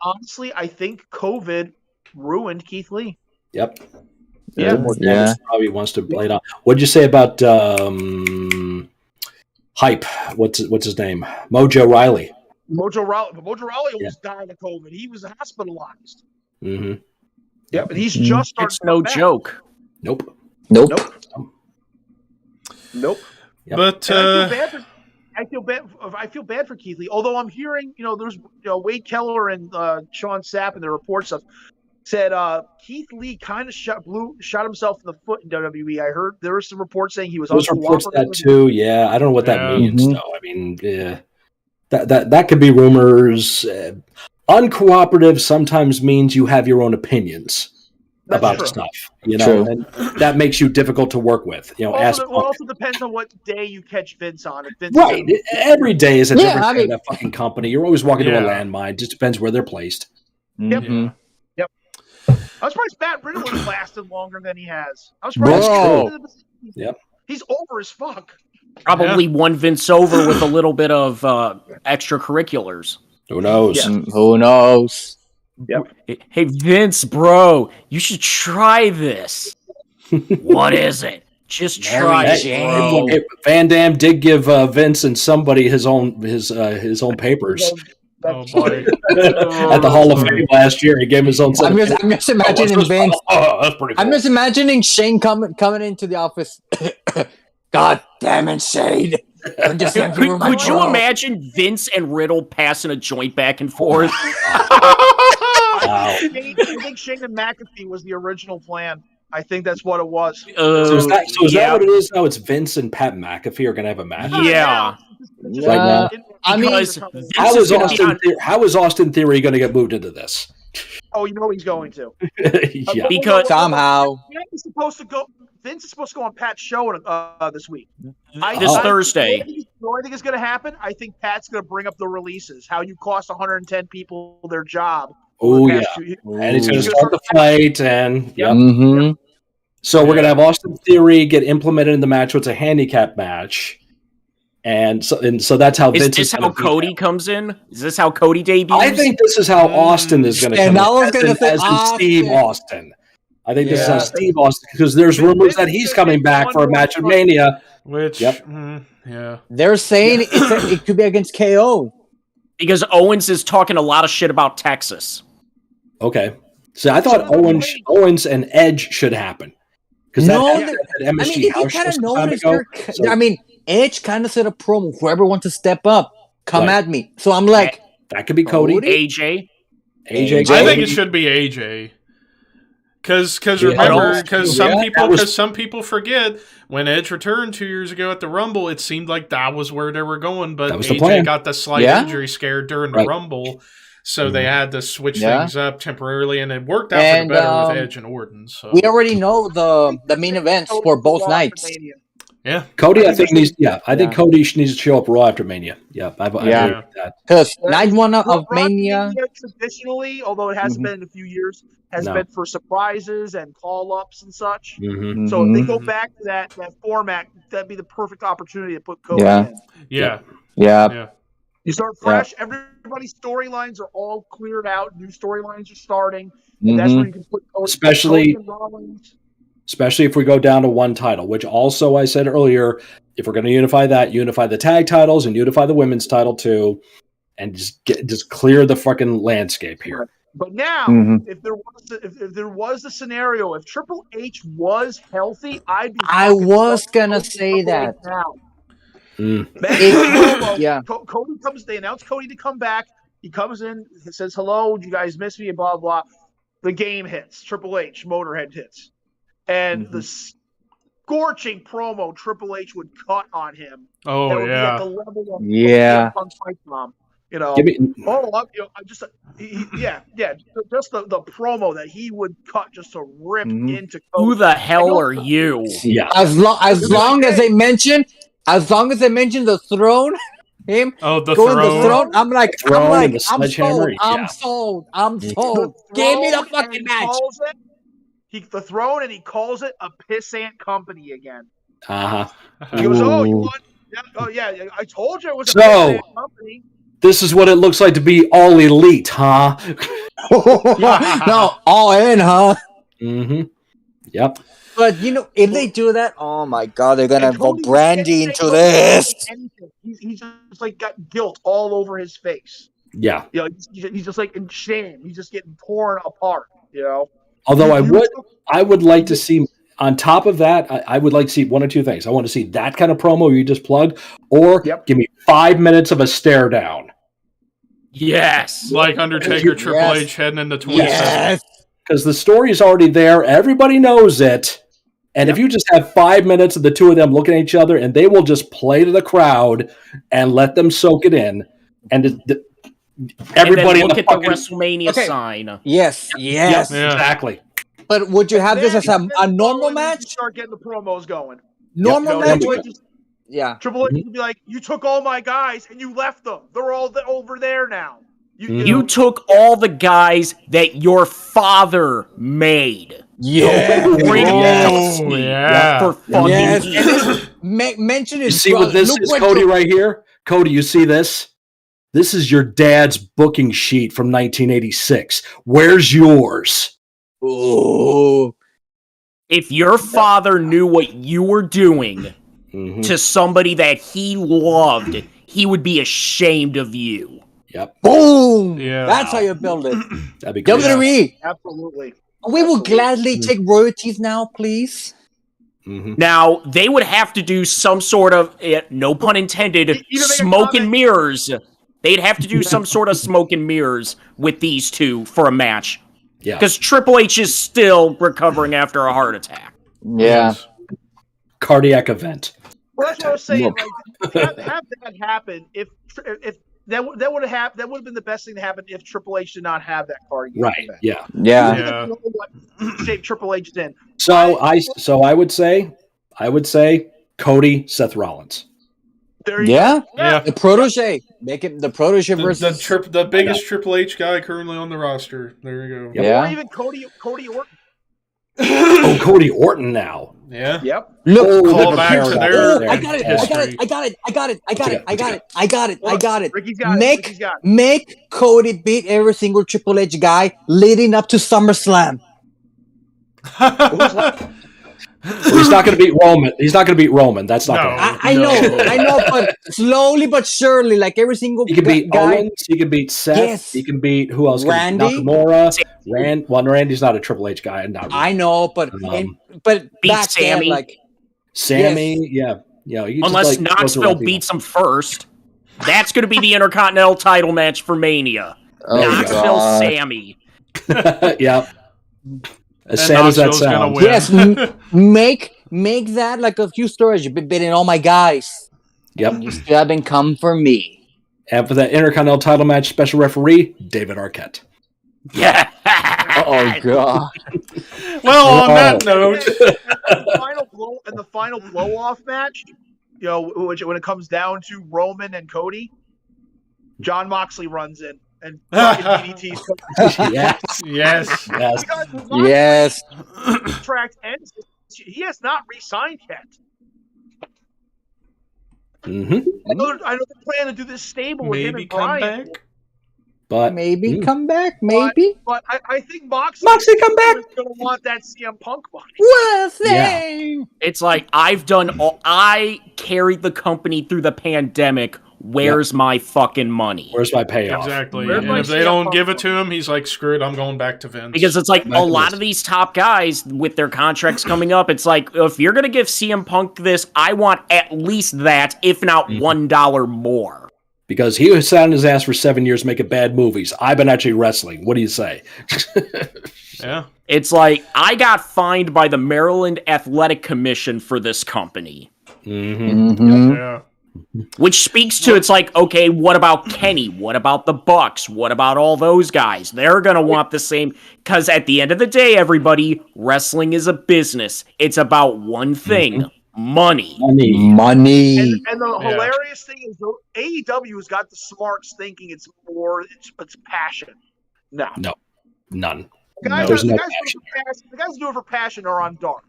honestly, I think COVID ruined Keith Lee. Yep. Yeah. More damage probably wants to play it on. What'd you say about Hype? What's his name? Mojo Riley. Mojo Rawley almost died of COVID. He was hospitalized. Mm-hmm. Yep, and he's just started. It's no joke. Nope. Yep. But I feel bad for Keith Lee. Although I'm hearing, there's Wade Keller and Sean Sapp and their reports said Keith Lee kind of shot himself in the foot in WWE. I heard there were some reports saying he was. Those reports that too. Yeah, I don't know what that means though. I mean, yeah, that could be rumors. Uncooperative sometimes means you have your own opinions about stuff, and that makes you difficult to work with. It also depends on what day you catch Vince on. Right, every day is a different day of that fucking company. You're always walking to a landmine. Just depends where they're placed. Yep. I was surprised Matt Riddle has lasted longer than he has. I was surprised. Yep. He's over as fuck. Probably won Vince over with a little bit of extracurriculars. Who knows? Yeah. Who knows? Yep. Hey, Vince, bro, you should try this. What is it? Just try it, bro. Van Dam did give Vince and somebody his own papers. Oh boy! At the Hall of Fame last year, he gave him his own. I'm just imagining Vince. That's pretty cool. I'm just imagining Shane coming into the office. God damn it, Shane! Could you imagine Vince and Riddle passing a joint back and forth? Wow. I think Shane and McAfee was the original plan. I think that's what it was. So is that yeah. what it is now? It's Vince and Pat McAfee are going to have a match. Yeah. Right now. I mean, Because How this is is going to be on. How is Austin Theory going to get moved into this? Oh, you know he's going to. Yeah. Because somehow. Vince is supposed to go on Pat's show this week. This Thursday. You know what I think is going to happen? I think Pat's going to bring up the releases. How you cost 110 people their job. Oh yeah, and he's going to start the fight, and yep. Mm-hmm. So we're going to have Austin Theory get implemented in the match. It's a handicap match, and so that's how. Is Vince this how Cody comes in? Is this how Cody debuts? I think this is how Austin is going to come. And I was in, going to say as in Steve Austin. I think this is how Steve Austin, because there's rumors that he's coming back for a match at Mania. Which, yeah, they're saying it could be against KO. Because Owens is talking a lot of shit about Texas. Okay, so I thought Owens and Edge should happen because if you kind of notice, Edge kind of said a promo. Whoever wants to step up, come at me. So I'm like, that could be Cody. AJ. I think it should be AJ. Because remember, some people forget when Edge returned 2 years ago at the Rumble, it seemed like that was where they were going, but AJ got the slight injury scare during the Rumble, so they had to switch things up temporarily, and it worked out for the better with Edge and Orton. So we already know the main events for both nights. Yeah, Cody, I think Cody needs to show up Raw after Mania. Yeah, I agree with that. Because night one of Mania, traditionally, although it hasn't been in a few years, has been for surprises and call-ups and such. Mm-hmm. So if they go back to that format, that'd be the perfect opportunity to put Cody in. Yeah. You start fresh. Everybody's storylines are all cleared out. New storylines are starting. And that's where you can put Cody and Rollins. Especially if we go down to one title, which also I said earlier, if we're going to unify the tag titles and unify the women's title too, and just clear the fucking landscape here. But now, if there was the scenario, if Triple H was healthy, I was gonna say that. Cody comes. They announce Cody to come back. He comes in. He says, "Hello, you guys miss me?" Blah blah. The game hits. Triple H Motorhead hits. And the scorching promo Triple H would cut on him. Oh, would be at the level of Fight Bomb. Just the promo that he would cut just to rip into Cody. Who the hell are you? Yeah. As long as they mention the throne, him the throne, I'm sold. Give me the fucking match. The throne, and he calls it a pissant company again. He goes, "Oh, you want? I told you it was a pissant company." This is what it looks like to be all elite, huh? No, all in, huh? Mm-hmm. Yep. But if they do that, oh my god, they're gonna go Brandy into this. He's just like got guilt all over his face. Yeah. He's just like in shame. He's just getting torn apart. Although I would like to see, on top of that, I would like to see one or two things. I want to see that kind of promo you just plugged, or give me 5 minutes of a stare down. Yes. Like Undertaker, Triple H heading into 27. Yes. Because the story is already there. Everybody knows it. And if you just have 5 minutes of the two of them looking at each other, and they will just play to the crowd and let them soak it in. And everybody look at the WrestleMania sign. Yes. Exactly. But would you have this as a normal match? Start getting the promos going. Normal match. Triple H would be like, "You took all my guys and you left them. They're all over there now. You took all the guys that your father made. Yeah. Bring for fucking mention it. You see what this is, Cody, right here? Cody, you see this? This is your dad's booking sheet from 1986. Where's yours? Oh. If your father knew what you were doing to somebody that he loved, he would be ashamed of you. Yep. Boom. Yeah. That's how you build it. That'd be great. WWE. Absolutely. We will gladly take royalties now, please. Now, they would have to do some sort of, no pun intended, smoke and mirrors. They'd have to do some sort of smoke and mirrors with these two for a match. Yeah. Because Triple H is still recovering after a heart attack. Yeah. Cardiac event. Well, that's what I was saying. Look. Like, have that happen. If that would have happened, that would have been the best thing to happen if Triple H did not have that cardiac Right. event. Yeah. Yeah. Yeah. What shape Triple H is in. So I would say Cody, Seth Rollins. There you Yeah. go. Yeah. The protege. Make it the protege versus. The biggest Triple H guy currently on the roster. There you go. Yeah. Or even Cody Orton. Oh, Cody Orton now. Yeah. Yep. Look. Call back to their I got it. history. I got it. Ricky's got it. Make Ricky's got it. make Cody beat every single Triple H guy leading up to SummerSlam. He's not going to beat Roman. He's not going to beat Roman. That's not going to happen. I know, but slowly but surely, like every single He can beat guy. Owens. He can beat Seth. Yes. He can beat who else? Randy? Nakamura. Randy's not a Triple H guy. Not I know, but Beat back Sammy. then, like Sammy. Yeah. You Unless just, like, go through Knoxville people. beats him first. That's going to be the Intercontinental title match for Mania. oh Knoxville god, Sammy. Yeah. As And sad as that Knoxville's gonna sounds. win. yes, make that like a few stories. You've been beating all my guys. Yep. You still haven't come for me. And for that Intercontinental title match, special referee David Arquette. Yeah. Oh god. Well, on that note, the final blow off match, which when it comes down to Roman and Cody, John Moxley runs in and fucking DDT's. Yes. yes. Yes. Yes. Contract ends. He has not re-signed yet. Mm-hmm. I know they're planning to do this stable with him Maybe and come Bryan. back. But Maybe come back. Maybe. But I think Moxley come back. is going to want that CM Punk money. What thing? It's like I carried the company through the pandemic. Where's my fucking money? Where's my payoff? Exactly. Where's And my if they CM don't Punk give it to him, he's like, screw it, I'm going back to Vince. Because it's like Back a to lot this. of these top guys with their contracts coming up, it's like, if you're going to give CM Punk this, I want at least that, if not $1 more. Because he was sat on his ass for 7 years making bad movies. I've been actually wrestling. What do you say? Yeah. It's like, I got fined by the Maryland Athletic Commission for this company. Mm-hmm. Yeah. Which speaks to, it's like, okay, what about Kenny? What about the Bucks? What about all those guys? They're going to want the same. Because at the end of the day, everybody, wrestling is a business. It's about one thing. Money. Money. And the hilarious thing is, AEW has got the smarts thinking it's passion. No. None. The No, guys who do it for passion are on dark.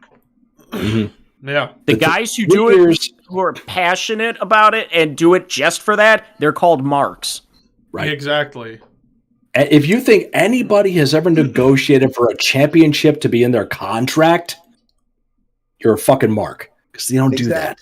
Yeah. The guys who do it, who are passionate about it and do it just for that, they're called marks. Right. Exactly. If you think anybody has ever negotiated for a championship to be in their contract, you're a fucking mark. Because you don't do that.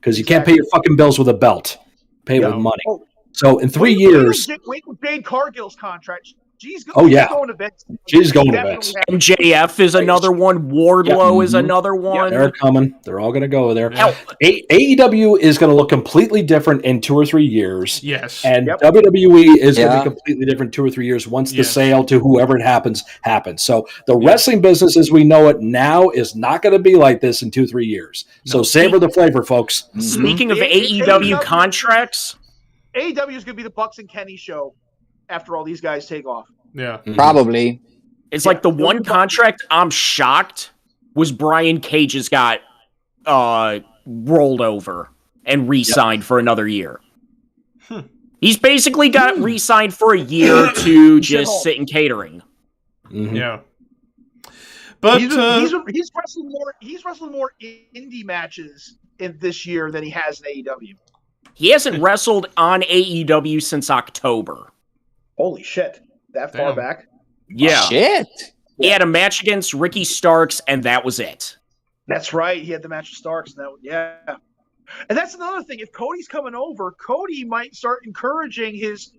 Because you can't pay your fucking bills with a belt. Pay it with money. Oh. So in 3 years... Wait with Jade Cargill's contract. She's Oh, yeah. going to Vince. She's going to Vince. MJF is another one. Wardlow is another one. They're coming. They're all going to go there. Hell, AEW is going to look completely different in 2 or 3 years. Yes. And WWE is going to Yeah. be completely different 2 or 3 years once the sale to whoever it happens. So the wrestling business as we know it now is not going to be like this in 2-3 years. So savor the flavor, folks. Speaking of AEW AEW contracts, AEW is going to be the Bucks and Kenny show after all these guys take off. Yeah. Probably. it's like the one contract I'm shocked was Brian Cage's got rolled over and re-signed for another year. He's basically got re-signed for a year to just sit in catering. Yeah. But He's wrestling more indie matches in this year than he has in AEW. He hasn't wrestled on AEW since October. Holy shit. That far Damn. back? Yeah. Shit. He had a match against Ricky Starks, and that was it. That's right. He had the match with Starks. And that's another thing. If Cody's coming over, Cody might start encouraging his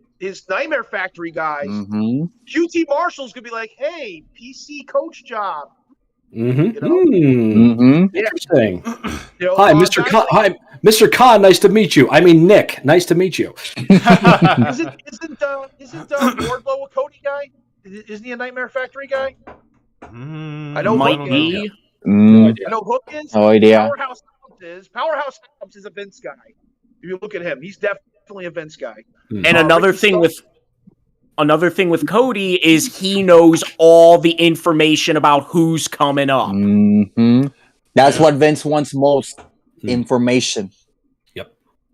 Nightmare Factory guys. Mm-hmm. QT Marshall's going to be like, hey, PC coach job. Mm-hmm. Interesting. Hi, Mr. Khan. Hi, Mr. Khan. Nice to meet you. I mean, Nick. Nice to meet you. Isn't Wardlow a Cody guy? Isn't he a Nightmare Factory guy? I know Might don't know. be. Mm, I know Hook is. no idea. Powerhouse Hobbs is. Powerhouse Hobbs is a Vince guy. If you look at him, he's definitely a Vince guy. And another thing with Cody is he knows all the information about who's coming up. That's what Vince wants most. Information.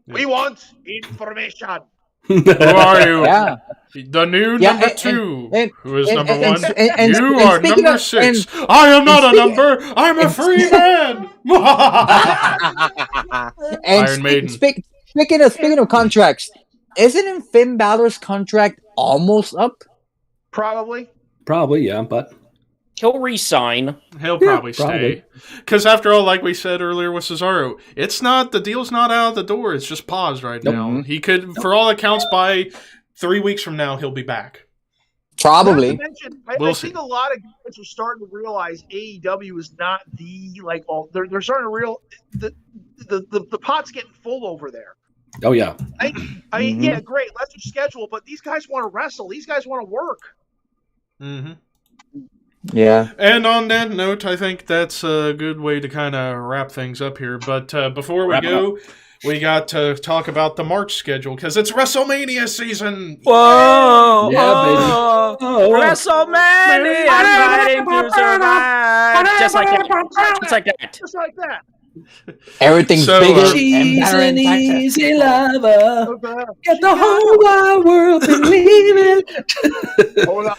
We want information. Who are you? Yeah. The new Yeah, number and- 2. and- Who is and- number and- 1? and- You and are speaking number of- 6. and- I am not a speaking- number. I'm a free man. And Iron Maiden. Speaking of contracts, isn't Finn Balor's contract almost up? Probably. Probably, yeah, but He'll resign. He'll Yeah, probably probably. stay. Because after all, like we said earlier with Cesaro, the deal's not out the door. It's just paused right now. He could, for all accounts, by 3 weeks from now, he'll be back. Probably. Not to mention, We'll I see. think a lot of guys are starting to realize AEW is not the they're starting to the pot's getting full over there. oh yeah, I mean, yeah, great, lesser schedule, but these guys want to wrestle. These guys want to work. Mm-hmm. Yeah. And on that note, I think that's a good way to kind of wrap things up here. But before we Wrap it go, we got to talk about the March schedule because it's WrestleMania season. Whoa! Yeah, baby. WrestleMania, fighting to survive. Just like that. Just like that. Just like that. Everything's So, bigger. she's and an better. easy lover. Okay. Get the whole wide world believing. Hold up.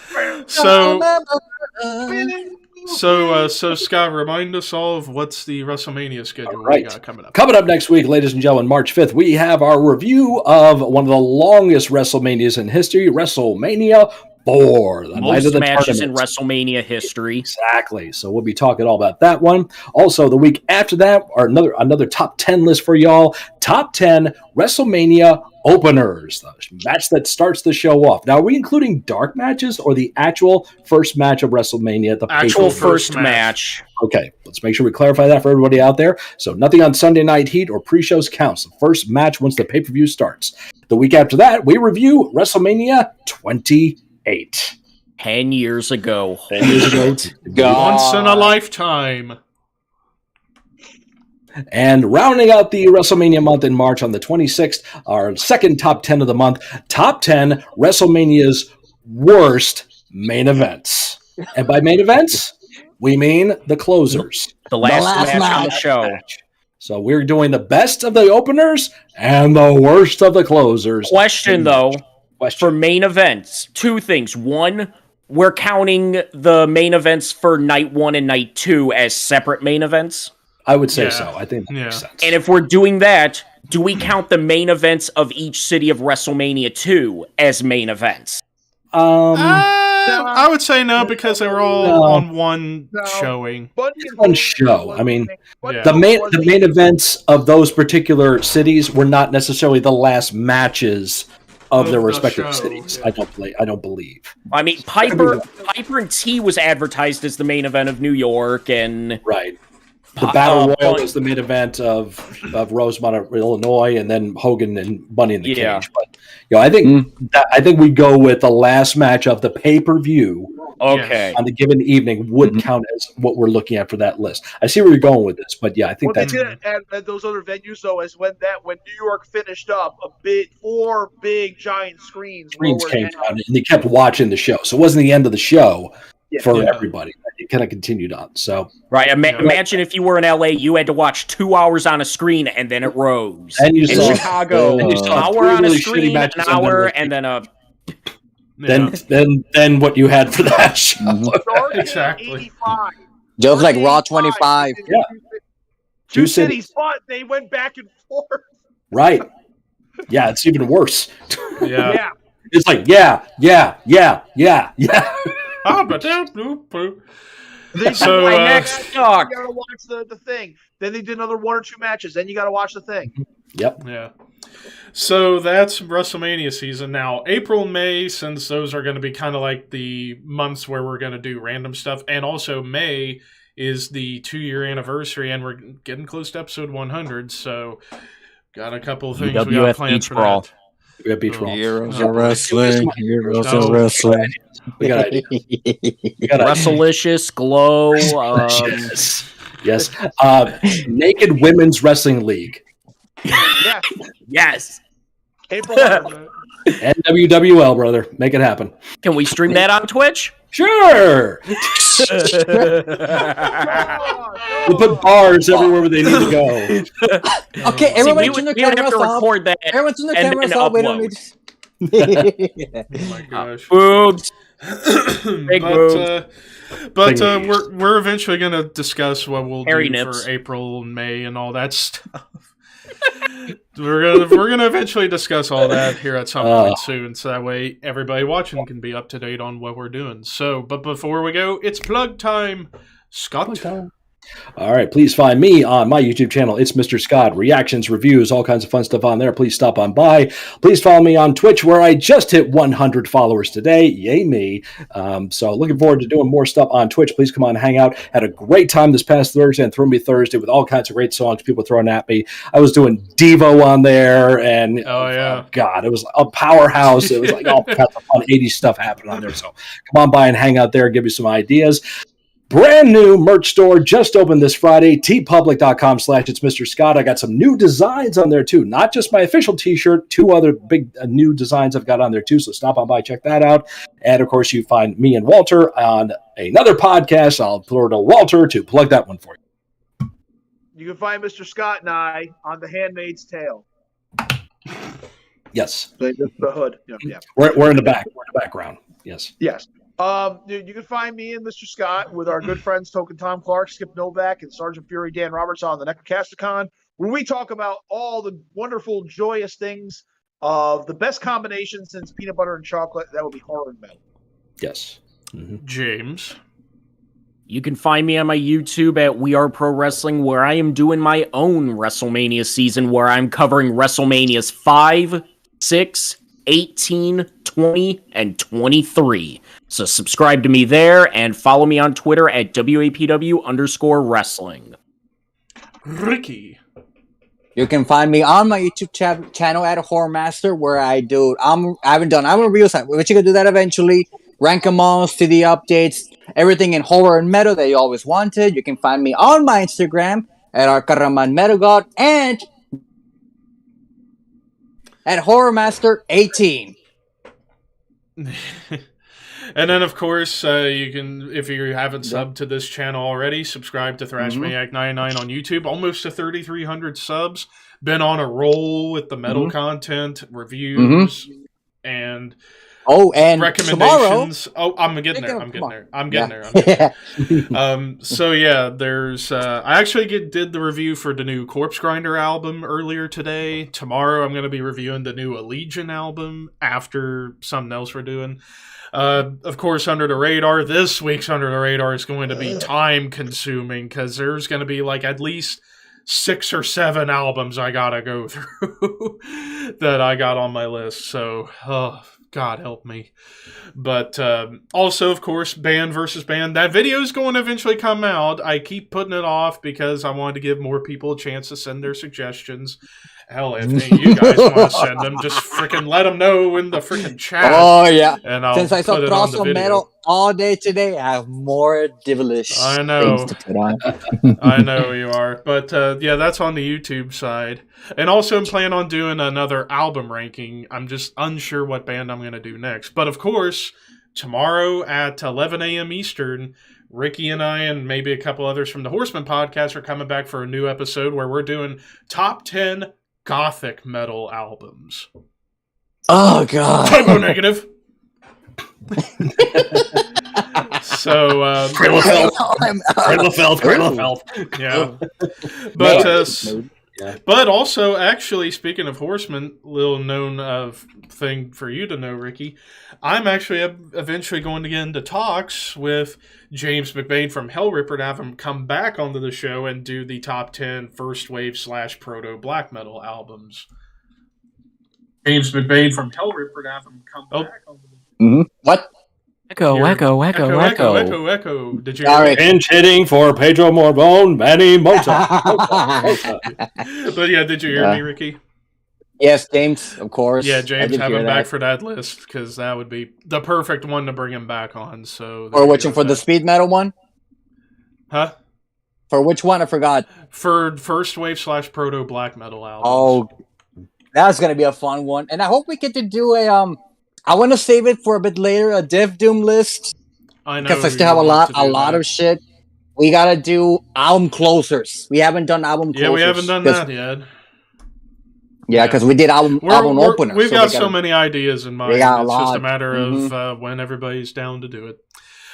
So Scott, remind us all of what's the WrestleMania schedule we right. got coming up. Coming up next week, ladies and gentlemen, March 5th, we have our review of one of the longest WrestleManias in history, WrestleMania 4, the night Most of the matches in tournament. WrestleMania history. Exactly. So we'll be talking all about that one. Also, the week after that, our another top 10 list for y'all. Top 10 WrestleMania openers. The match that starts the show off. Now, are we including dark matches or the actual first match of WrestleMania? The Actual pay-per-view? First match. Okay, let's make sure we clarify that for everybody out there. So nothing on Sunday Night Heat or pre-shows counts. The first match once the pay-per-view starts. The week after that, we review WrestleMania 28. 10 years ago. Holy Years ago. Once in a lifetime. And rounding out the WrestleMania month in March on the 26th, our second top 10 of the month, top 10 WrestleMania's worst main events. And by main events, we mean the closers. The last last match on the match. show. So we're doing the best of the openers and the worst of the closers. Question, though, for Question. main events, two things. One, we're counting the main events for night 1 and night 2 as separate main events. I would say Yeah. so. I think that makes sense. And if we're doing that, do we count the main events of each city of WrestleMania 2 as main events? I would say no because they were all No. on one No. showing. one show. I mean, Yeah. the main events of those particular cities were not necessarily the last matches of Of their the respective show, cities. yeah. I don't believe. I mean, Piper and T was advertised as the main event of New York, and Right. The Battle Royal Bunny- was the main event of Rosemont, Illinois, and then Hogan and Bunny in the Yeah. Cage. But I think we go with the last match of the pay-per-view okay. on the given evening would count as what we're looking at for that list. I see where you're going with this, but yeah, I think What they that's did at those other venues though is when New York finished up, four big giant screens lowered came down. down, and they kept watching the show. So it wasn't the end of the show for Yeah. everybody. It kind of continued on. So Right. Imagine if you were in LA, you had to watch 2 hours on a screen, and then it rose. And you in saw- Chicago, and you an saw hour three on a really shitty screen, an matches on hour, WWE. and then a. Yeah. then what you had for that show. Started in Exactly. 85. Just like Raw 85, 25. Yeah. Two Two cities, but they went back and forth. Right. Yeah, it's even worse. Yeah. Yeah. It's like, yeah. Ah, but that- boop, boop. They So, My uh, next talk. you gotta watch the thing. Then they did another 1 or 2 matches. Then you gotta watch the thing. Yep. Yeah. So that's WrestleMania season. Now, April and May, since those are going to be kind of like the months where we're going to do random stuff, and also May is the 2-year anniversary, and we're getting close to episode 100, so got a couple of things we got WWF planned Beach for Brawl. that. We got beach Oh. ball. Heroes Oh, of boy. wrestling. Heroes No. of wrestling. We got ideas. We got ideas. Wrestlelicious, Glow. Yes. Naked Women's Wrestling League. Yeah, Yes. April 11th. And WWL, brother. Make it happen. Can we stream that on Twitch? Sure. We'll put bars everywhere where they need to go. Okay, See, everybody we turn would their have cameras to off. record that. Everyone turn their and cameras then off. We don't upload. need Oh my gosh. Boobs. Big boobs. But we're eventually gonna discuss what we'll Hairy do nips. for April and May and all that stuff. we're gonna eventually discuss all that here at some point soon, so that way everybody watching can be up to date on what we're doing. So, but before we go, it's plug time. Scott. All right, please find me on my YouTube channel. It's Mr. Scott. Reactions, reviews, all kinds of fun stuff on there. Please stop on by. Please follow me on Twitch, where I just hit 100 followers today. Yay me. So looking forward to doing more stuff on Twitch. Please come on and hang out. Had a great time this past Thursday and Throw Me Thursday with all kinds of great songs people throwing at me. I was doing Devo on there, and God, it was a powerhouse. It was like all kinds of fun 80s stuff happening on there. So come on by and hang out there, give you some ideas. Brand new merch store just opened this Friday, tpublic.com/it's Mr. Scott. I got some new designs on there too, not just my official t-shirt, 2 other big new designs I've got on there too, so stop on by, check that out. And of course, you find me and Walter on another podcast. I'll throw it to Walter to plug that one for you. You can find Mr. Scott and I on The Handmaid's Tale. Yes. The hood. Yeah. We're in the back. We're in the background. Yes. Yes. You can find me and Mr. Scott with our good friends Token Tom Clark, Skip Novak, and Sergeant Fury Dan Roberts on the Necrocasticon, where we talk about all the wonderful, joyous things of the best combination since peanut butter and chocolate. That would be horror and metal. Yes. Mm-hmm. James. You can find me on my YouTube at We Are Pro Wrestling, where I am doing my own WrestleMania season, where I'm covering WrestleManias 5, 6, 18, 20, and 23. So subscribe to me there and follow me on Twitter at WAPW_wrestling. Ricky. You can find me on my YouTube channel at Horror Master, where I haven't done album reviews, but you can do that eventually. Rank-a-mons, CD updates, everything in horror and metal that you always wanted. You can find me on my Instagram at Arcaraman Metal God and at Horror Master 18. And then, of course, you can, if you haven't subbed to this channel already, subscribe to Thrashmaniac99 on YouTube. Almost to 3,300 subs. Been on a roll with the metal content, reviews, and recommendations. Tomorrow, I'm getting there. So yeah, there's. I actually did the review for the new Corpse Grinder album earlier today. Tomorrow, I'm going to be reviewing the new Allegiant album after something else we're doing. Of course, Under the Radar. This week's Under the Radar is going to be time consuming because there's going to be like at least 6 or 7 albums I gotta go through that I got on my list. So, God help me. But also, of course, band versus band. That video is going to eventually come out. I keep putting it off because I wanted to give more people a chance to send their suggestions. Hell, if you guys want to send them, just freaking let them know in the freaking chat. Oh, yeah. And I'll Since I saw put it on the Trossel video. Metal all day today, I have more devilish things to put on. I know you are. But yeah, that's on the YouTube side. And also I'm planning on doing another album ranking. I'm just unsure what band I'm going to do next. But of course, tomorrow at 11 a.m. Eastern, Ricky and I and maybe a couple others from the Horseman podcast are coming back for a new episode where we're doing top 10 Gothic metal albums. Oh, God. Typo negative. So, Krillefeld. Yeah. But also, actually, speaking of Horseman, little known thing for you to know, Ricky, I'm actually eventually going to get into talks with James McBain from Hellripper to have him come back onto the show and do the top 10 first wave / proto black metal albums. James McBain from Hellripper to have him come back onto the What? Echo. Did you Sorry. Pinch hitting for Pedro Morbon, Manny Mota. But yeah, did you hear me, Ricky? Yes, James, of course. Yeah, I James, did have hear him back that. for that list because that would be the perfect one to bring him back on. So, Or which one for the speed metal one? Huh? For which one? I forgot. For first wave / proto black metal albums. Oh, that's gonna be a fun one, and I hope we get to do a I want to save it for a bit later, a Div Doom list, I know because I you still have want to a do lot that. of shit. We gotta do album closers. We haven't done album closers. Yeah, we haven't done that yet. Yeah, because we did album opener. We've so got so many ideas in mind. got a It's just a lot. matter Mhm. of when everybody's down to do it.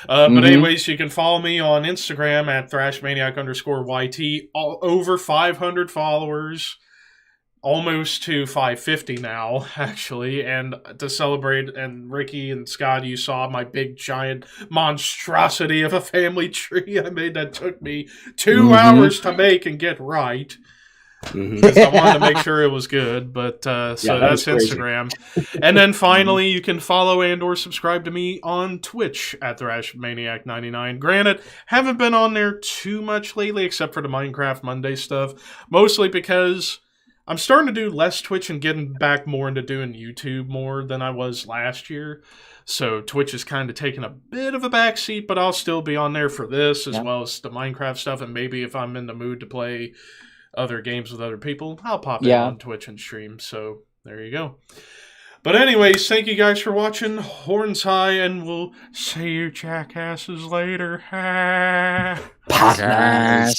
But anyways, you can follow me on Instagram at thrashmaniac_YT. Over 500 followers. Almost to 550 now, actually. And to celebrate, and Ricky and Scott, you saw my big giant monstrosity of a family tree I made that took me 2 hours to make and get right. Because I wanted to make sure it was good, but so that's Instagram. And then finally, you can follow and or subscribe to me on Twitch at ThrashManiac99. Granted, haven't been on there too much lately, except for the Minecraft Monday stuff. Mostly because I'm starting to do less Twitch and getting back more into doing YouTube more than I was last year. So Twitch is kind of taking a bit of a backseat, but I'll still be on there for this as well as the Minecraft stuff. And maybe if I'm in the mood to play other games with other people, I'll pop in on Twitch and stream. So there you go. But anyways, thank you guys for watching. Horns high, and we'll see you jackasses later. Podcast.